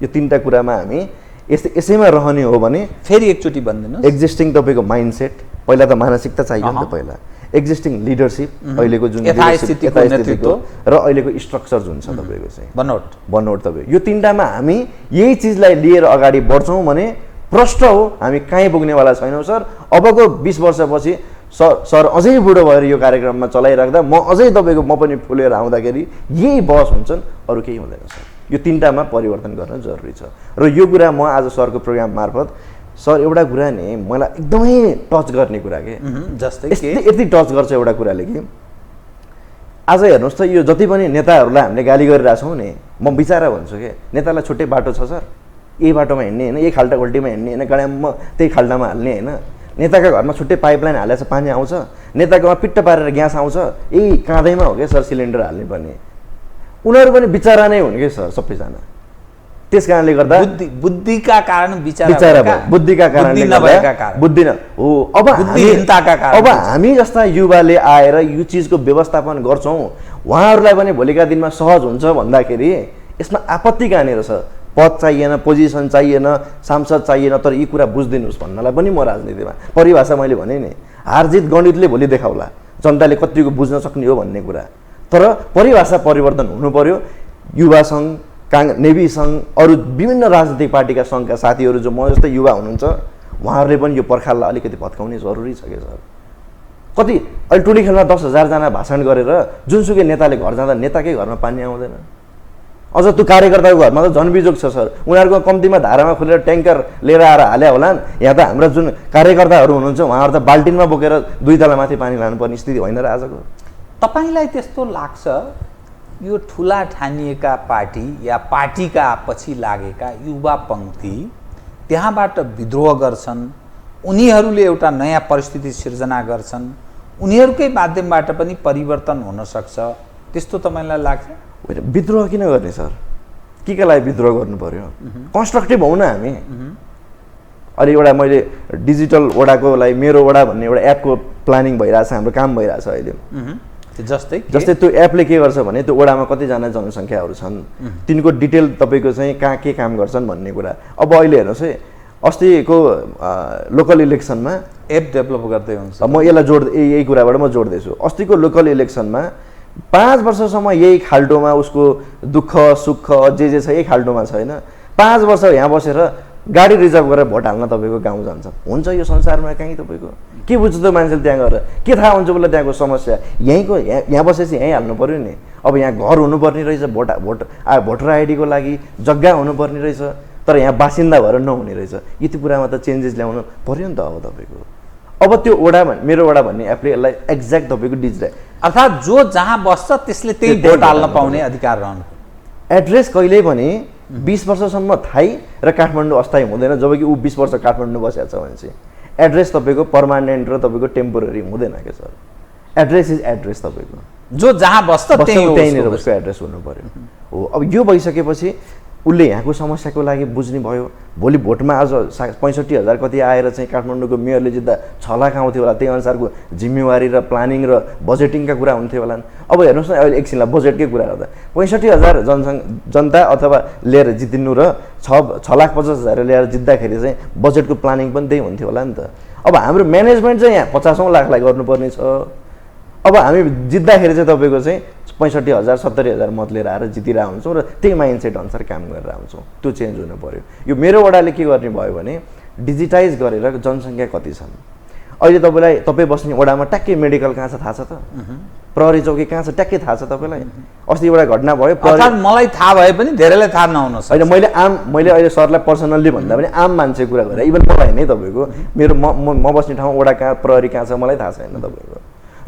यो तीनटा कुरामा हामी यसैमा रहने हो भने फेरि एकचोटि भनिदिनुहोस्। एक्जिस्टिङ तपाईँको माइन्डसेट, पहिला त मानसिकता चाहियो नि त पहिला, एक्जिस्टिङ लिडरसिप अहिलेको जुन यथास्थितिको नेतृत्व र अहिलेको स्ट्रक्चर जुन छ तपाईँको चाहिँ बनोट तपाईँ, यो तीनटामा हामी यही चिजलाई लिएर अगाडि बढ्छौँ भने प्रष्ट हो हामी कहीँ पुग्नेवाला छैनौँ सर। अबको 20 वर्षपछि सर अझै बुढो भएर यो कार्यक्रममा चलाइराख्दा म अझै तपाईँको म पनि फुलेर आउँदाखेरि यही बहस हुन्छन्, अरू केही हुँदैन सर। यो तीनटामा परिवर्तन गर्न जरुरी छ र यो कुरा म आज सरको प्रोग्राम मार्फत सर एउटा कुरा नि मलाई एकदमै टच गर्ने कुरा के जस्तै यति टच गर्छ एउटा कुराले कि आज हेर्नुहोस् त यो जति पनि नेताहरूलाई हामीले गाली गरिरहेछौँ नि म बिचारा भन्छु के नेतालाई छुट्टै बाटो छ सर यही बाटोमा हिँड्ने होइन यही खाल्टा उल्टीमा हिँड्ने होइन गडाममा त्यही खाल्टामा हाल्ने होइन नेताका घरमा छुट्टै पाइपलाइन हालेर पानी आउँछ नेताकोमा पिट्ट पारेर ग्यास आउँछ यही काँधैमा हो क्या सर सिलिन्डर हाल्ने पर्ने उनीहरू पनि बिचारा नै हुन् कि सर सबैजना त्यस कारणले गर्दा बुद्धिका कारण बिचारा बुद्धिका कारणले बुद्धि न हो अब हामी जस्ता युवाले आएर यो चिजको व्यवस्थापन गर्छौँ उहाँहरूलाई पनि भोलिका दिनमा सहज हुन्छ भन्दाखेरि यसमा आपत्ति कहाँनिर छ पद चाहिएन पोजिसन चाहिएन सांसद चाहिएन तर यी कुरा बुझिदिनुहोस् भन्नलाई पनि म राजनीतिमा परिभाषा मैले भने नि हारजित गणितले भोलि देखाउला जनताले कतिको बुझ्न सक्ने हो भन्ने कुरा तर परिभाषा परिवर्तन हुनु पर्यो युवा सङ्घ नेवी सङ्घ अरू विभिन्न राजनीतिक पार्टीका सङ्घका साथीहरू जो म जस्तै युवा हुनुहुन्छ उहाँहरूले पनि यो पर्खाललाई अलिकति भत्काउने जरुरी छ कि सर कति अहिले टोली खेलमा 10,000 जना भाषण गरेर जुनसुकै नेताले घर जाँदा नेताकै घरमा पानी आउँदैन अझ त्यो कार्यकर्ताको घरमा त झन् बिजोग छ सर उनीहरूको कम्तीमा धारामा खुलेर ट्याङ्कर लिएर आएर हाल्या होलान् यहाँ त हाम्रा जुन कार्यकर्ताहरू हुनुहुन्छ उहाँहरू त बाल्टिनमा बोकेर 2 तला माथि पानी लानुपर्ने स्थिति होइन र आजको तपाईँलाई त्यस्तो लाग्छ यो ठुला ठानिएका पार्टी या पार्टीका पछि लागेका युवा पङ्क्ति त्यहाँबाट विद्रोह गर्छन् उनीहरूले एउटा नयाँ परिस्थिति सिर्जना गर्छन् उनीहरूकै माध्यमबाट पनि परिवर्तन हुन सक्छ त्यस्तो तपाईँलाई लाग्छ विद्रोह किन गर्ने सर के लागि विद्रोह गर्नु पर्यो कन्स्ट्रक्टिभ हौ न हामी अहिले एउटा मैले डिजिटल वडाको लागि मेरो वडा भन्ने एउटा एपको प्लानिङ भइरहेछ हाम्रो काम भइरहेछ अहिले जस्तै त्यो एपले के गर्छ भने त्यो वडामा कतिजना जनसङ्ख्याहरू छन् तिनको डिटेल तपाईँको चाहिँ कहाँ के काम गर्छन् भन्ने कुरा अब अहिले हेर्नुहोस् है अस्तिको लोकल इलेक्सनमा एप डेभलप गर्दै हुन्छ म यसलाई यही कुराबाट म जोड्दैछु अस्तिको लोकल इलेक्सनमा 5 वर्षसम्म यही खाल्टोमा उसको दुःख सुख जे छ यही खाल्टोमा छैन 5 वर्ष यहाँ बसेर गाडी रिजर्भ गरेर भोट हाल्न तपाईँको गाउँ जान्छ हुन्छ यो संसारमा कहीँ तपाईँको के बुझ्छ त मान्छेले त्यहाँ गएर के थाहा हुन्छ उसलाई त्यहाँको समस्या यहीँको यहाँ बसेपछि यहीँ हाल्नु पर्यो नि अब यहाँ घर हुनुपर्ने रहेछ भोटर आइडीको लागि जग्गा हुनुपर्ने रहेछ तर यहाँ बासिन्दा भएर नहुने रहेछ यति कुरामा त चेन्जेस ल्याउनु पर्यो नि त अब तपाईँको अब त्यो मेरो वडा भन्ने एपले यसलाई एक्ज्याक्ट तपाईँको डिजिटल अर्थात् जो जहाँ बस्छ त्यसले त्यही भोट हाल्न पाउने अधिकार रहनु एड्रेस कहिल्यै पनि 20 वर्षसम्म थाई र काठमाडौँ अस्थायी हुँदैन जबकि ऊ 20 वर्ष काठमाडौँ बसेको छ भने चाहिँ एड्रेस तपाईँको पर्मानेन्ट र तपाईँको टेम्पोररी हुँदैन के सर एड्रेस इज एड्रेस तपाईँको जो जहाँ बस्छ त्यहीँनिर उसको एड्रेस हुनु पर्यो हो अब यो भइसकेपछि उसले यहाँको समस्याको लागि बुझ्ने भयो भोलि भोटमा आज 65,000 कति आएर चाहिँ काठमाडौँको मेयरले जित्दा 6 लाख आउँथ्यो होला त्यही अनुसारको जिम्मेवारी र प्लानिङ र बजेटिङका कुरा हुन्थ्यो होला अब हेर्नुहोस् न अहिले एकछिनलाई बजेटकै कुरा गर्दा 65,000 जनता अथवा लिएर जितिनु र 6,50,000 ल्याएर जित्दाखेरि चाहिँ बजेटको प्लानिङ पनि त्यही हुन्थ्यो होला नि त अब हाम्रो म्यानेजमेन्ट चाहिँ यहाँ 50औं लाखलाई गर्नुपर्ने छ अब हामी जित्दाखेरि चाहिँ तपाईँको चाहिँ 65,000 70,000 मत लिएर आएर जितिरहेको हुन्छौँ र त्यही माइन्डसेट अनुसार काम गरेर आउँछौँ त्यो चेन्ज हुनु पर्यो यो मेरो वडाले के गर्ने भयो भने डिजिटाइज गरेर जनसङ्ख्या कति छन् अहिले तपाईँ बस्ने वडामा ट्याक्कै मेडिकल कहाँ छ थाहा छ त प्रहरी चौकी कहाँ छ ट्याक्कै थाहा छ तपाईँलाई अस्ति एउटा घटना भयो मलाई थाहा भए पनि धेरैलाई थाहा नहुन सक्छ होइन मैले अहिले सरलाई पर्सनल्ली भन्दा पनि आम मान्छे कुरा गरेँ इभन मलाई नै तपाईँको मेरो म बस्ने ठाउँमा वडा कहाँ प्रहरी कहाँ छ मलाई थाहा छैन तपाईँको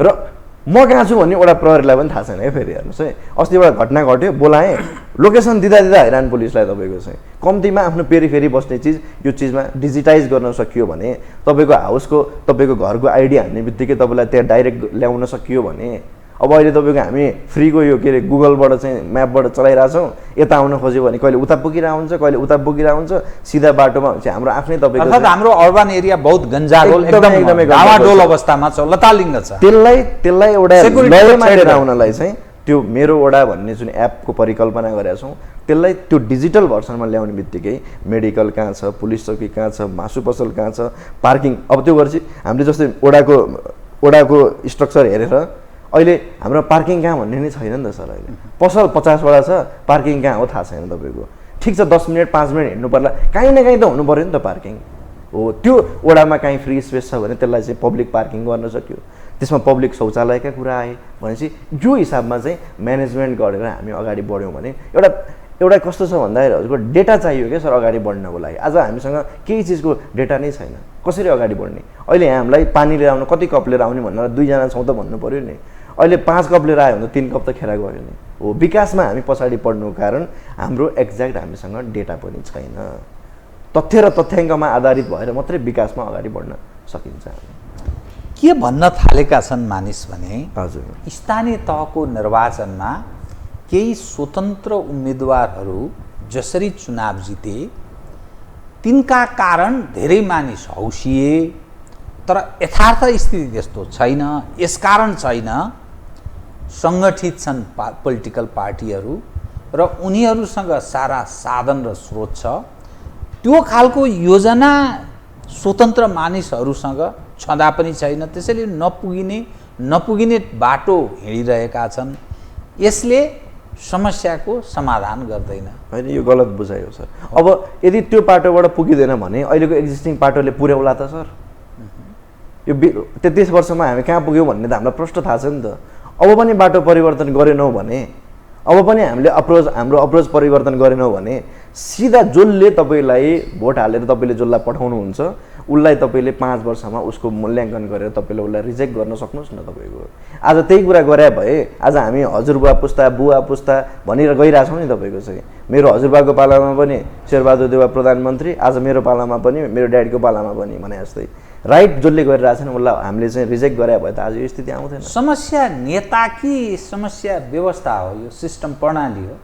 र म कहाँ छु भन्ने एउटा प्रहरीलाई पनि थाहा छैन है फेरि हेर्नुहोस् है अस्ति एउटा घटना घट्यो बोलाएँ लोकेसन दिँदा हैरान पुलिसलाई तपाईँको चाहिँ कम्तीमा आफ्नो पेरिफेरी बस्ने चिज यो चिजमा डिजिटाइज गर्न सकियो भने तपाईँको हाउसको तपाईँको घरको आइडी हान्ने बित्तिकै तपाईँलाई त्यहाँ डाइरेक्ट ल्याउन सकियो भने अब अहिले तपाईँको हामी फ्रीको यो के अरे गुगलबाट चाहिँ म्यापबाट चलाइरहेछौँ यता आउन खोज्यो भने कहिले उता पुगिरहेको हुन्छ कहिले उता पुगिरहेको हुन्छ सिधा बाटोमा चाहिँ हाम्रो आफ्नै तपाईँको अर्थात् हाम्रो अर्बन एरिया बहुत गन्जाडोल एकदमै डावाडोल अवस्थामा छ लतालिङ्ग छ त्यसलाई एउटा लयमा लिएर आउनलाई चाहिँ त्यो मेरो वडा भन्ने जुन एपको परिकल्पना गरेका छौँ त्यसलाई त्यो डिजिटल भर्सनमा ल्याउने बित्तिकै मेडिकल कहाँ छ पुलिस चौकी कहाँ छ मासु पसल कहाँ छ पार्किङ अब त्यो गरेपछि हामीले जस्तै वडाको स्ट्रक्चर हेरेर अहिले हाम्रो पार्किङ कहाँ भन्ने नै छैन नि त सर अहिले पसल 50 वटा छ पार्किङ कहाँ हो थाहा छैन तपाईँको ठिक छ 10 मिनट 5 मिनट हिँड्नु पर्ला कहीँ न कहीँ त हुनु पर्यो नि त पार्किङ हो त्यो वडामा कहीँ फ्री स्पेस छ भने त्यसलाई चाहिँ पब्लिक पार्किङ गर्न सक्यो त्यसमा पब्लिक शौचालयका कुरा आए भनेपछि यो हिसाबमा चाहिँ म्यानेजमेन्ट गरेर हामी अगाडि बढ्यौँ भने एउटा एउटा कस्तो छ भन्दाखेरि हजुरको डेटा चाहियो क्या सर अगाडि बढ्नको लागि। आज हामीसँग केही चिजको डेटा नै छैन, कसरी अगाडि बढ्ने? अहिले हामीलाई पानी लिएर आउनु कति कप लिएर आउने भनेर 2 जना छौँ त भन्नु पऱ्यो नि। अहिले 5 कप लिएर आयो भने 3 कप त खेर गयो नि। हो, विकासमा हामी पछाडि पढ्नुको कारण हाम्रो एक्ज्याक्ट हामीसँग डेटा पनि छैन। तथ्य र तथ्याङ्कमा आधारित भएर मात्रै विकासमा अगाडि बढ्न सकिन्छ। के भन्न थालेका छन् मानिस भने हजुर, स्थानीय तहको निर्वाचनमा केही स्वतन्त्र उम्मेदवारहरू जसरी चुनाव जिते तिनका कारण धेरै मानिस हौसिए, तर यथार्थ स्थिति त्यस्तो छैन। यसकारण छैन सङ्गठित छन् पोलिटिकल पार्टीहरू र उनीहरूसँग सारा साधन र स्रोत छ। त्यो खालको योजना स्वतन्त्र मानिसहरूसँग छँदा पनि छैन। त्यसैले नपुगिने बाटो हिँडिरहेका छन्। यसले समस्याको समाधान गर्दैन। होइन, यो गलत बुझाइ हो सर। अब यदि त्यो बाटोबाट पुगिँदैन भने अहिलेको एक्जिस्टिङ बाटोले पुर्याउला त सर? यो 33 वर्षमा हामी कहाँ पुग्यौँ भन्ने त हामीलाई प्रश्न थाहा छ नि त। अब पनि बाटो परिवर्तन गरेनौँ भने, अब पनि हामीले हाम्रो अप्रोच परिवर्तन गरेनौँ भने सिधा जसले तपाईँलाई भोट हालेर तपाईँले जसलाई पठाउनुहुन्छ उसलाई तपाईँले 5 वर्षमा उसको मूल्याङ्कन गरेर तपाईँले उसलाई रिजेक्ट गर्न सक्नुहोस् न। तपाईँको आज त्यही कुरा गरे भए आज हामी हजुरबुवा पुस्ता बुवा पुस्ता भनेर गइरहेछौँ नि। तपाईँको चाहिँ मेरो हजुरबाको पालामा पनि शेरबहादुर देउवा प्रधानमन्त्री, आज मेरो पालामा पनि मेरो ड्याडीको पालामा पनि भने जस्तै राइट जसले गरिरहेछन् उसलाई हामीले चाहिँ रिजेक्ट गरे भए त आज यो स्थिति आउँथेन। समस्या नेता कि समस्या व्यवस्था हो? यो सिस्टम प्रणाली हो?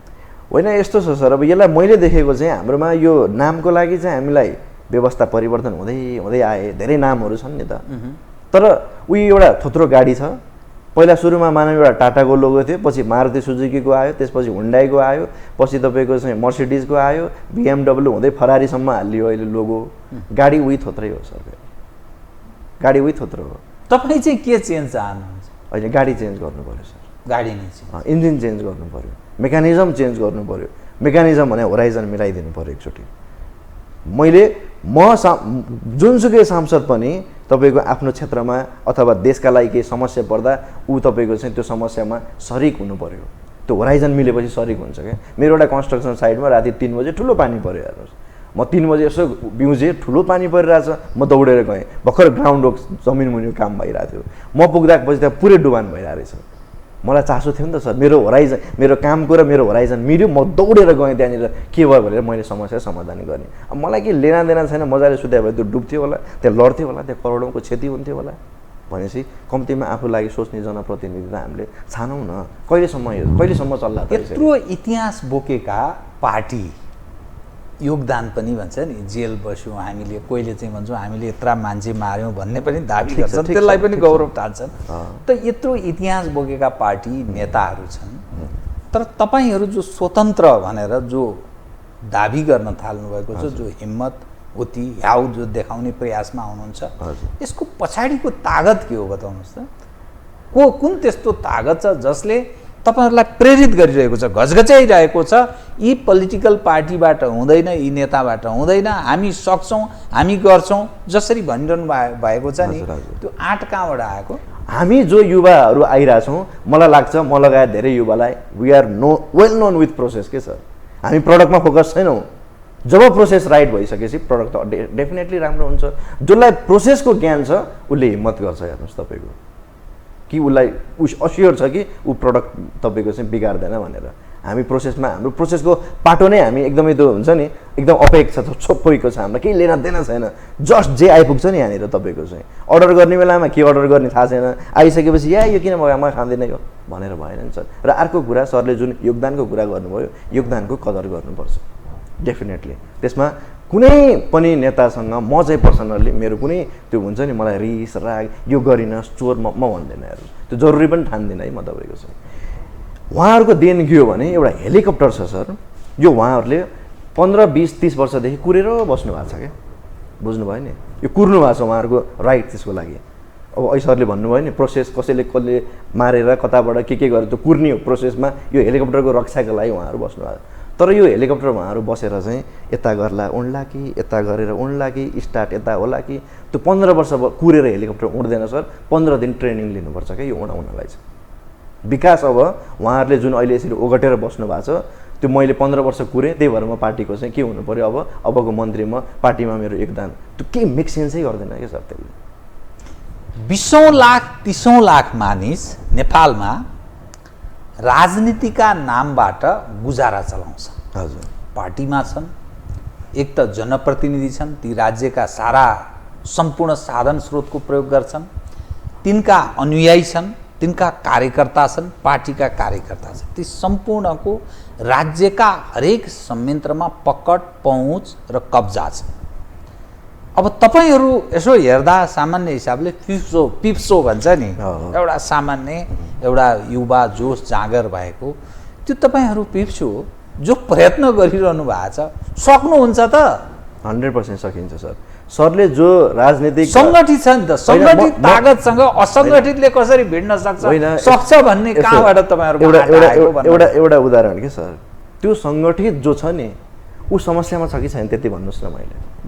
होइन, यस्तो छ सर। अब यसलाई मैले देखेको चाहिँ हाम्रोमा यो नामको लागि चाहिँ हामीलाई व्यवस्था परिवर्तन हुँदै हुँदै आए। धेरै नामहरू छन् नि त, तर उयो एउटा थोत्रो गाडी छ। पहिला सुरुमा मानव एउटा टाटाको लोगो थियो, पछि मारुति सुजुकीको आयो, त्यसपछि हुन्डाईको आयो, पछि तपाईँको चाहिँ मर्सिडिजको आयो, BMW हुँदै फरारीसम्म हालियो अहिले लोगो। गाडी उही थोत्रै हो सर, गाडी उही थोत्रो हो। तपाईँ चाहिँ के चेन्ज चाहनुहुन्छ? अहिले गाडी चेन्ज गर्नु पऱ्यो सर। गाडी नै चाहिँ इन्जिन चेन्ज गर्नु पऱ्यो, मेकानिजम चेन्ज गर्नु पऱ्यो। मेकानिजम भने होराइजन मिलाइदिनु पऱ्यो एकचोटि। जुनसुकै सांसद पनि तपाईँको आफ्नो क्षेत्रमा अथवा देशका लागि केही समस्या पर्दा ऊ तपाईँको चाहिँ त्यो समस्यामा सरिक हुनु पऱ्यो। त्यो होराइजन मिलेपछि सरिक हुन्छ क्या। मेरो एउटा कन्स्ट्रक्सन साइटमा राति 3 बजे ठुलो पानी पऱ्यो। हेर्नुहोस्, म 3 बजे यसो बिउजेँ, ठुलो पानी परिरहेछ, म दौडेर गएँ। भर्खर ग्राउन्ड वर्क जमिन मुनि काम भइरहेको थियो। म पुग्दापछि त्यहाँ पुरै डुबान भइरहेको रहेछ। मलाई चासो थियो नि त सर, मेरो कामको र मेरो होराइजन मिल्यो। म दौडेर गएँ त्यहाँनिर के भयो भनेर मैले समस्या समाधान गर्ने। अब मलाई के लेना छैन, मजाले सुत्या भए त्यो डुब्थ्यो होला, त्यहाँ लड्थ्यो होला, त्यहाँ करोडौँको क्षति हुन्थ्यो होला। भनेपछि कम्तीमा आफू लागि सोच्ने जनप्रतिनिधि त हामीले छानौँ न। कहिलेसम्म चल्ला? यत्रो इतिहास बोकेका पार्टी योगदान पनि भन्छ नि, जेल बस्यौँ हामीले, कोहीले चाहिँ भन्छौँ हामीले यत्रा मान्छे मार्यौँ भन्ने पनि दाबी गर्छन्, त्यसलाई पनि गौरव ठान्छन्। त यत्रो इतिहास बोकेका पार्टी नेताहरू छन्, तर तपाईँहरू जो स्वतन्त्र भनेर जो दाबी गर्न थाल्नुभएको छ, जो हिम्मत उति ह्याउ जो देखाउने प्रयासमा हुनुहुन्छ, यसको पछाडिको तागत के हो बताउनुहोस् त? कुन त्यस्तो तागत छ जसले तपाईँहरूलाई प्रेरित गरिरहेको छ, घचघच्याइरहेको छ? यी पोलिटिकल पार्टीबाट हुँदैन, यी नेताबाट हुँदैन, हामी सक्छौँ, हामी गर्छौँ जसरी भनिरहनु भएको छ नि, त्यो आँट कहाँबाट आएको? हामी जो युवाहरू आइरहेछौँ, मलाई लाग्छ म लगायत धेरै युवालाई we are well known with process के सर। हामी प्रडक्टमा फोकस छैनौँ। जब प्रोसेस राइट भइसकेपछि प्रडक्ट त डेफिनेटली राम्रो हुन्छ। जसलाई प्रोसेसको ज्ञान छ उसले हिम्मत गर्छ। हेर्नुहोस् तपाईँको कि उसलाई अस्योर छ कि ऊ प्रडक्ट तपाईँको चाहिँ बिगार्दैन भनेर। हामी प्रोसेसमा, हाम्रो प्रोसेसको पाटो नै हामी एकदमै त्यो हुन्छ नि, एकदम अपेक्षा छ, छोप्पैको छ, हामीलाई केही लेना देना छैन। जस्ट जे आइपुग्छ नि यहाँनिर तपाईँको चाहिँ अर्डर गर्ने बेलामा के अर्डर गर्ने थाहा छैन, आइसकेपछि यो किन म खाँदैन यो भनेर भएन नि सर। र अर्को कुरा, सरले जुन योगदानको कुरा गर्नुभयो, योगदानको कदर गर्नुपर्छ डेफिनेटली। त्यसमा कुनै पनि नेतासँग म चाहिँ पर्सनल्ली मेरो कुनै त्यो हुन्छ नि, मलाई रिस राग यो गरिनस् चोर म भन्दैन। हेर्नु, त्यो जरुरी पनि ठान्दिनँ है म तपाईँको चाहिँ। उहाँहरूको देन के हो भने एउटा हेलिकप्टर छ सर, यो उहाँहरूले 15, 20, 30 वर्षदेखि कुरेर बस्नु भएको छ क्या। बुझ्नुभयो नि, यो कुर्नु भएको छ उहाँहरूको राइट। त्यसको लागि अब सरले भन्नुभयो नि, प्रोसेस कसैले मारेर कताबाट के गरेर त्यो कुर्ने हो प्रोसेसमा, यो हेलिकप्टरको रक्षाको लागि उहाँहरू बस्नु भएको। तर यो हेलिकप्टर उहाँहरू बसेर चाहिँ यता गर्ला उड्ला कि यता गरेर उड्ला कि स्टार्ट यता होला कि, त्यो 15 वर्ष कुरेर हेलिकप्टर उड्दैन सर। 15 दिन ट्रेनिङ लिनुपर्छ क्या यो उडाउनलाई चाहिँ। विकास अब उहाँहरूले जुन अहिले यसरी ओगटेर बस्नु भएको छ, त्यो मैले 15 वर्ष कुरेँ, त्यही भएर म पार्टीको चाहिँ के हुनु पर्यो, अबको मन्त्रीमा पार्टीमा मेरो योगदान, त्यो केही मेक सेन्सै गर्दैन क्या सर। त्यसले 20औं लाख 30औं लाख मानिस नेपालमा राजनीतिका नामबाट गुजारा चलाउँछ। हजुर, पार्टीमा छन्, एक त जनप्रतिनिधि छन्, ती राज्यका सारा सम्पूर्ण साधन स्रोतको प्रयोग गर्छन्, तिनका अनुयायी छन्, तिनका कार्यकर्ता छन्, पार्टीका कार्यकर्ता छन्, ती सम्पूर्णको राज्यका हरेक संयन्त्रमा पकड, पहुँच र कब्जा छ। अब तपाईहरू यसो हेर्दा सामान्य हिसाबले पिप्सो भन्छ नि, एउटा सामान्य एउटा युवा जोस जाँगर भएको, त्यो तपाईहरू पिप्सो हो जो प्रयत्न गरिरहनु भएको छ, सक्नुहुन्छ त? 100% सकिन्छ सर। सरले जो राजनीतिक सङ्गठित छ नि त, सङ्गठित तागतसँग असङ्गठितले कसरी भिड्न सक्छ भन्ने कहाँबाट तपाईँहरू एउटा उदाहरण के सर, त्यो सङ्गठित जो छ नि ऊ समस्यामा छ कि छैन त्यति भन्नुहोस् न। मैले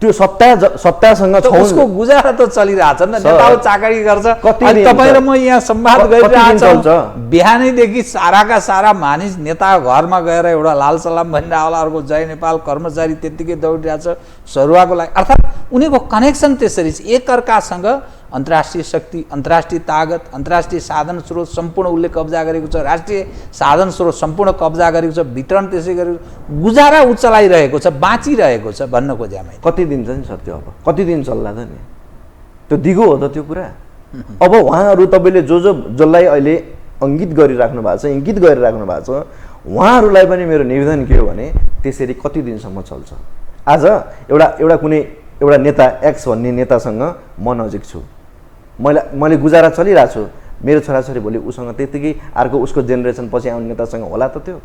त्यो सत्तासँग उसको गुजारा त चलिरहेछ नि, नेता चाकरी गर्छ। तपाईँ र म यहाँ संवाद गरिरहेछौँ, बिहानैदेखि साराका सारा मानिस नेता घरमा गएर एउटा लाल सलाम भनिरह होला, अर्को जय नेपाल, कर्मचारी त्यत्तिकै दौडिरहेछ सरुवाको लागि। अर्थात् उनीको कनेक्सन त्यसरी छ, एकअर्कासँग अन्तर्राष्ट्रिय शक्ति, अन्तर्राष्ट्रिय तागत, अन्तर्राष्ट्रिय साधन स्रोत सम्पूर्ण उसले कब्जा गरेको छ, राष्ट्रिय साधन स्रोत सम्पूर्ण कब्जा गरेको छ, वितरण त्यसै गरेको, गुजारा ऊ चलाइरहेको छ, बाँचिरहेको छ भन्न खोजे मैले। कति दिन छ नि सर त्यो, अब कति दिन चल्ला त नि, त्यो दिगो हो त त्यो कुरा। अब उहाँहरू तपाईँले जसलाई अहिले इङ्गित गरिराख्नु भएको छ, उहाँहरूलाई पनि मेरो निवेदन के हो भने त्यसरी कति दिनसम्म चल्छ। आज एउटा कुनै एउटा नेता एक्स भन्ने नेतासँग म नजिक छु, मैले गुजारा चलिरहेको छु, मेरो छोराछोरी भोलि उसँग त्यत्तिकै अर्को उसको जेनेरेसन पछि आउने नेतासँग होला त? त्यो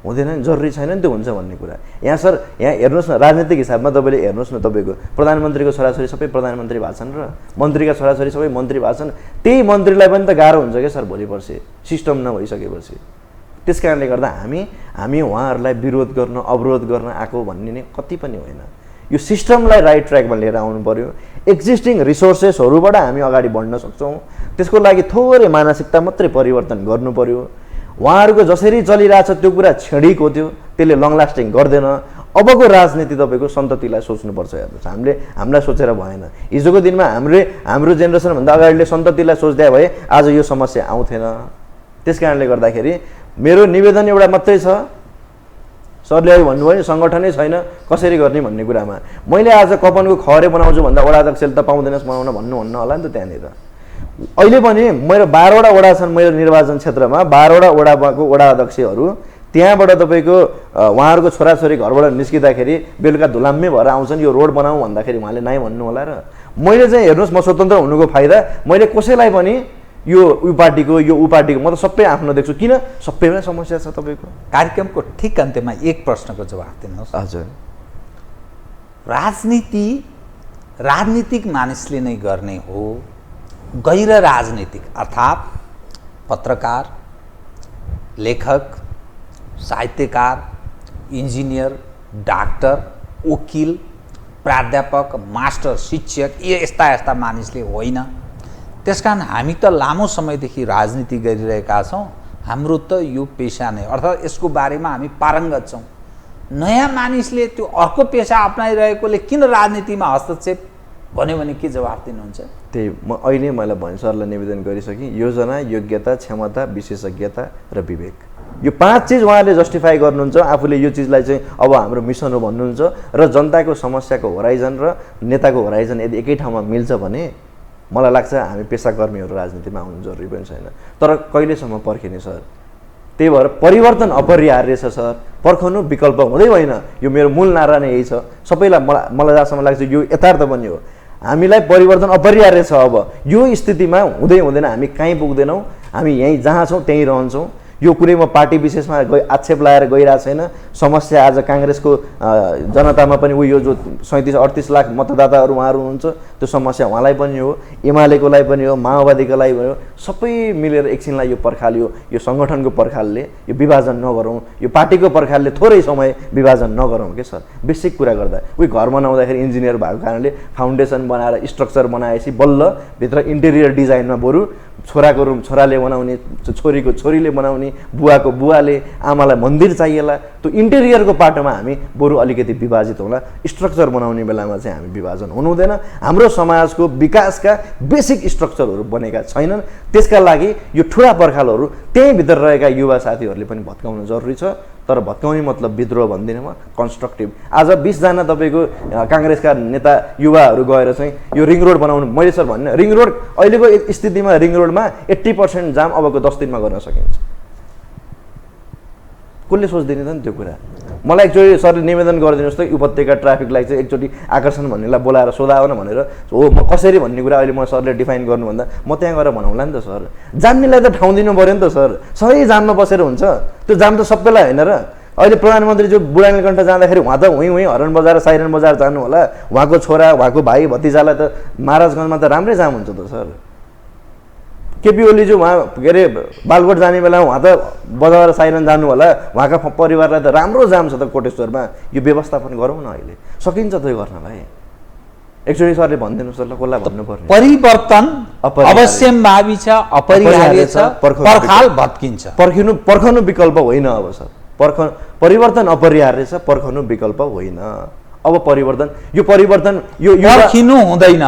हुँदैन नि, जरुरी छैन नि त्यो हुन्छ भन्ने कुरा। यहाँ सर यहाँ हेर्नुहोस् न, राजनीतिक हिसाबमा तपाईँले हेर्नुहोस् न, तपाईँको प्रधानमन्त्रीको छोराछोरी सबै प्रधानमन्त्री भएको छन् र मन्त्रीका छोराछोरी सबै मन्त्री भएको छन्, त्यही मन्त्रीलाई पनि त गाह्रो हुन्छ क्या सर भोलि पर्सि सिस्टम नभइसकेपछि। त्यस कारणले गर्दा हामी उहाँहरूलाई विरोध गर्न, अवरोध गर्न आएको भन्ने नै कति पनि होइन। यो सिस्टमलाई राइट ट्र्याकमा लिएर आउनु पर्यो, एक्जिस्टिङ रिसोर्सेसहरूबाट हामी अगाडि बढ्न सक्छौँ, त्यसको लागि थोरै मानसिकता मात्रै परिवर्तन गर्नु पर्यो। उहाँहरूको जसरी चलिरहेछ त्यो कुरा क्षणिक हो, त्यसले लङ लास्टिङ गर्दैन। अबको राजनीति तपाईँको सन्ततिलाई सोच्नुपर्छ। हेर्नुहोस्, हामीलाई सोचेर भएन। हिजोको दिनमा हाम्रो जेनेरेसनभन्दा अगाडिले सन्ततिलाई सोच्दा भए आज यो समस्या आउँथेन। त्यस कारणले गर्दाखेरि मेरो निवेदन एउटा मात्रै छ, सरले अघि भन्नुभयो नि सङ्गठनै छैन कसरी गर्ने भन्ने कुरामा, मैले आज कपनको खहरे बनाउँछु भन्दा वडा अध्यक्षले त पाउँदैनस् बनाउन भन्नुहुन्न होला नि त। त्यहाँनिर अहिले पनि मेरो 12वटा वडा छन् मेरो निर्वाचन क्षेत्रमा, 12वटा वडाको वडा अध्यक्षहरू, त्यहाँबाट तपाईँको उहाँहरूको छोराछोरी घरबाट निस्किँदाखेरि बेलुका धुलाम्मै भएर आउँछन्, यो रोड बनाऊ भन्दाखेरि उहाँले नाइ भन्नु होला र। मैले चाहिँ हेर्नुहोस्, म स्वतन्त्र हुनुको फाइदा मैले कसैलाई पनि यो पार्टीको यो पार्टीको म त सबै आफ्नो देख्छु, किन सबैमा समस्या छ। तपाईँको कार्यक्रमको ठिक अन्त्यमा एक प्रश्नको जवाफ दिनुहोस्। हजुर, राजनीतिक मानिसले नै गर्ने हो, गैर राजनीतिक अर्थात् पत्रकार, लेखक, साहित्यकार, इन्जिनियर, डाक्टर, वकिल, प्राध्यापक, मास्टर, शिक्षक, यस्ता मानिसले होइन। त्यसकारण हामी त लामो समयदेखि राजनीति गरिरहेका छौँ, हाम्रो त यो पेसा नै, अर्थात् यसको बारेमा हामी पारङ्गत छौँ। नयाँ मानिसले त्यो अर्को पेसा अप्नाइरहेकोले किन राजनीतिमा हस्तक्षेप भन्यो भने के जवाफ दिनुहुन्छ? त्यही अहिले मैले भने सरलाई निवेदन गरिसकेँ, योजना, योग्यता, क्षमता, विशेषज्ञता र विवेक, यो 5 चिज उहाँले जस्टिफाई गर्नुहुन्छ। आफूले यो चिजलाई चाहिँ अब हाम्रो मिसन हो भन्नुहुन्छ र जनताको समस्याको होराइजन र नेताको होराइजन यदि एकै ठाउँमा मिल्छ भने मलाई लाग्छ हामी पेसाकर्मीहरू राजनीतिमा आउनु जरुरी पनि छैन। तर कहिलेसम्म पर्खिने सर? त्यही भएर परिवर्तन अपरिहार्य छ सर, पर्खनु विकल्प हुँदै होइन। यो मेरो मूल नारा नै यही छ। सबैलाई मलाई जहाँसम्म लाग्छ यो यथार्थ पनि हो, हामीलाई परिवर्तन अपरिहार्य छ। अब यो स्थितिमा हुँदै हुँदैन हामी कहीँ पुग्दैनौँ, हामी यहीँ जहाँ छौँ त्यहीँ रहन्छौँ। यो कुनै म पार्टी विशेषमा आक्षेप लगाएर गइरहेको छैन। समस्या आज काङ्ग्रेसको जनतामा पनि यो जो 37-38 लाख मतदाताहरू उहाँहरू हुनुहुन्छ, त्यो समस्या उहाँलाई पनि हो, एमालेकोलाई पनि हो, माओवादीकोलाई पनि हो। सबै मिलेर एकछिनलाई यो पर्खाल्यो, यो सङ्गठनको पर्खालले यो विभाजन नगरौँ, यो पार्टीको पर्खालले थोरै समय विभाजन नगरौँ के सर। बेसिक कुरा गर्दा उही घर बनाउँदाखेरि इन्जिनियर भएको कारणले फाउन्डेसन बनाएर स्ट्रक्चर बनाएपछि बल्ल भित्र इन्टेरियर डिजाइनमा बरु छोराको रुम छोराले बनाउने, छोरीको छोरीले बनाउने, पनि बुवाको बुवाले आमालाई मन्दिर चाहिएला, त्यो इन्टेरियरको पाटोमा हामी बरु अलिकति विभाजित होला। स्ट्रक्चर बनाउने बेलामा चाहिँ हामी विभाजन हुनु हुँदैन। हाम्रो समाजको विकासका बेसिक स्ट्रक्चरहरू बनेका छैनन्। त्यसका लागि यो ठुला पर्खालहरू त्यही भित्र रहेका युवा साथीहरूले पनि भत्काउनु जरुरी छ। तर भत्काउने मतलब विद्रोह भन्दिनँ म, कन्स्ट्रक्टिभ। आज 20 जना तपाईँको काङ्ग्रेसका नेता युवाहरू गएर चाहिँ यो रिङ रोड बनाउनु, मैले सर भन्ने रिङ रोड अहिलेको स्थितिमा रिङ रोडमा 80% जाम अबको 10 दिनमा गर्न सकिन्छ। कसले सोच्दैन त नि त्यो कुरा। मलाई एकचोटि सरले निवेदन गरिदिनुहोस् त उपत्यका ट्राफिकलाई चाहिँ एकचोटि आकर्षण भन्नेलाई बोलाएर सोधाओ न भनेर। हो म कसरी भन्ने कुरा अहिले म सरले डिफाइन गर्नुभन्दा म त्यहाँ गएर भनौँला नि त सर। जान्नेलाई त ठाउँ दिनु पऱ्यो नि त सर। सबै जाममा बसेर हुन्छ? त्यो जाम त सबैलाई होइन र। अहिले प्रधानमन्त्री जो बुढा नीलकण्ठ जाँदाखेरि उहाँ त हुँ हरन बजार साइरन बजार जानु होला। उहाँको छोरा उहाँको भाइ भतिजालाई त महाराजगञ्जमा त राम्रै जाम हुन्छ त सर। केपी ओली जो उहाँ के अरे बालकोट जाने बेला उहाँ त बजार साइरन जानु होला। उहाँका परिवारलाई त राम्रो जाम छ त कोटेश्वरमा। यो व्यवस्थापन गरौँ न, अहिले सकिन्छ त्यो गर्नलाई। एकचोटि सरले भनिदिनुहोस् ल कसलाई भन्नुपर्ने। परिवर्तन अवश्यम्भावी छ, अपरिहार्य छ, पर्खाल भत्किन्छ। पर्खनु विकल्प होइन अब सर। परिवर्तन अपरिहार्य छ, पर्खनु विकल्प होइन। अब परिवर्तन यो पर्खिनु हुँदैन।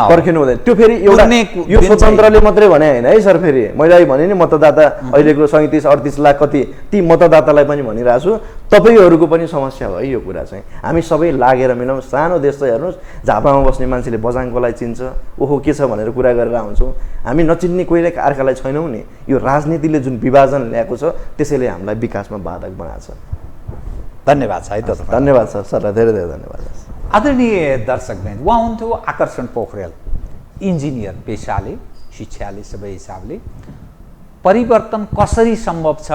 त्यो फेरि एउटा यो स्वतन्त्रले मात्रै भने होइन है सर। फेरि मैले अहिले भने नि मतदाता अहिलेको 37-38 लाख कति ती मतदातालाई पनि भनिरहेको छु, तपाईँहरूको पनि समस्या हो है यो कुरा चाहिँ। हामी सबै लागेर मिलाउँ। सानो देश त हेर्नुहोस्, झापामा बस्ने मान्छेले बजाङकोलाई चिन्छ, ओहो के छ भनेर कुरा गरेर आउँछौँ। हामी नचिन्ने कोहीले अर्कालाई छैनौँ नि। यो राजनीतिले जुन विभाजन ल्याएको छ त्यसैले हामीलाई विकासमा बाधक बनाएको छ। धन्यवाद छ है त। धन्यवाद सर, सरलाई धेरै धेरै धन्यवाद। आदरणीय दर्शकवृन्द, उहाँ हुन्थ्यो आकर्षण पोखरेल, इन्जिनियर पेसाले, शिक्षाले, सबै हिसाबले। परिवर्तन कसरी सम्भव छ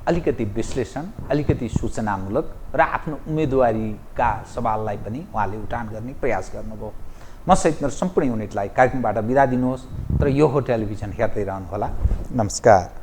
अलिकति विश्लेषण, अलिकति सूचनामूलक र आफ्नो उम्मेदवारीका सवाललाई पनि उहाँले उठान गर्ने प्रयास गर्नुभयो। म सहित मेरो सम्पूर्ण युनिटलाई कार्यक्रमबाट बिदा दिनुहोस्, तर यो हो टेलिभिजन हेर्दै रहनुहोला। नमस्कार।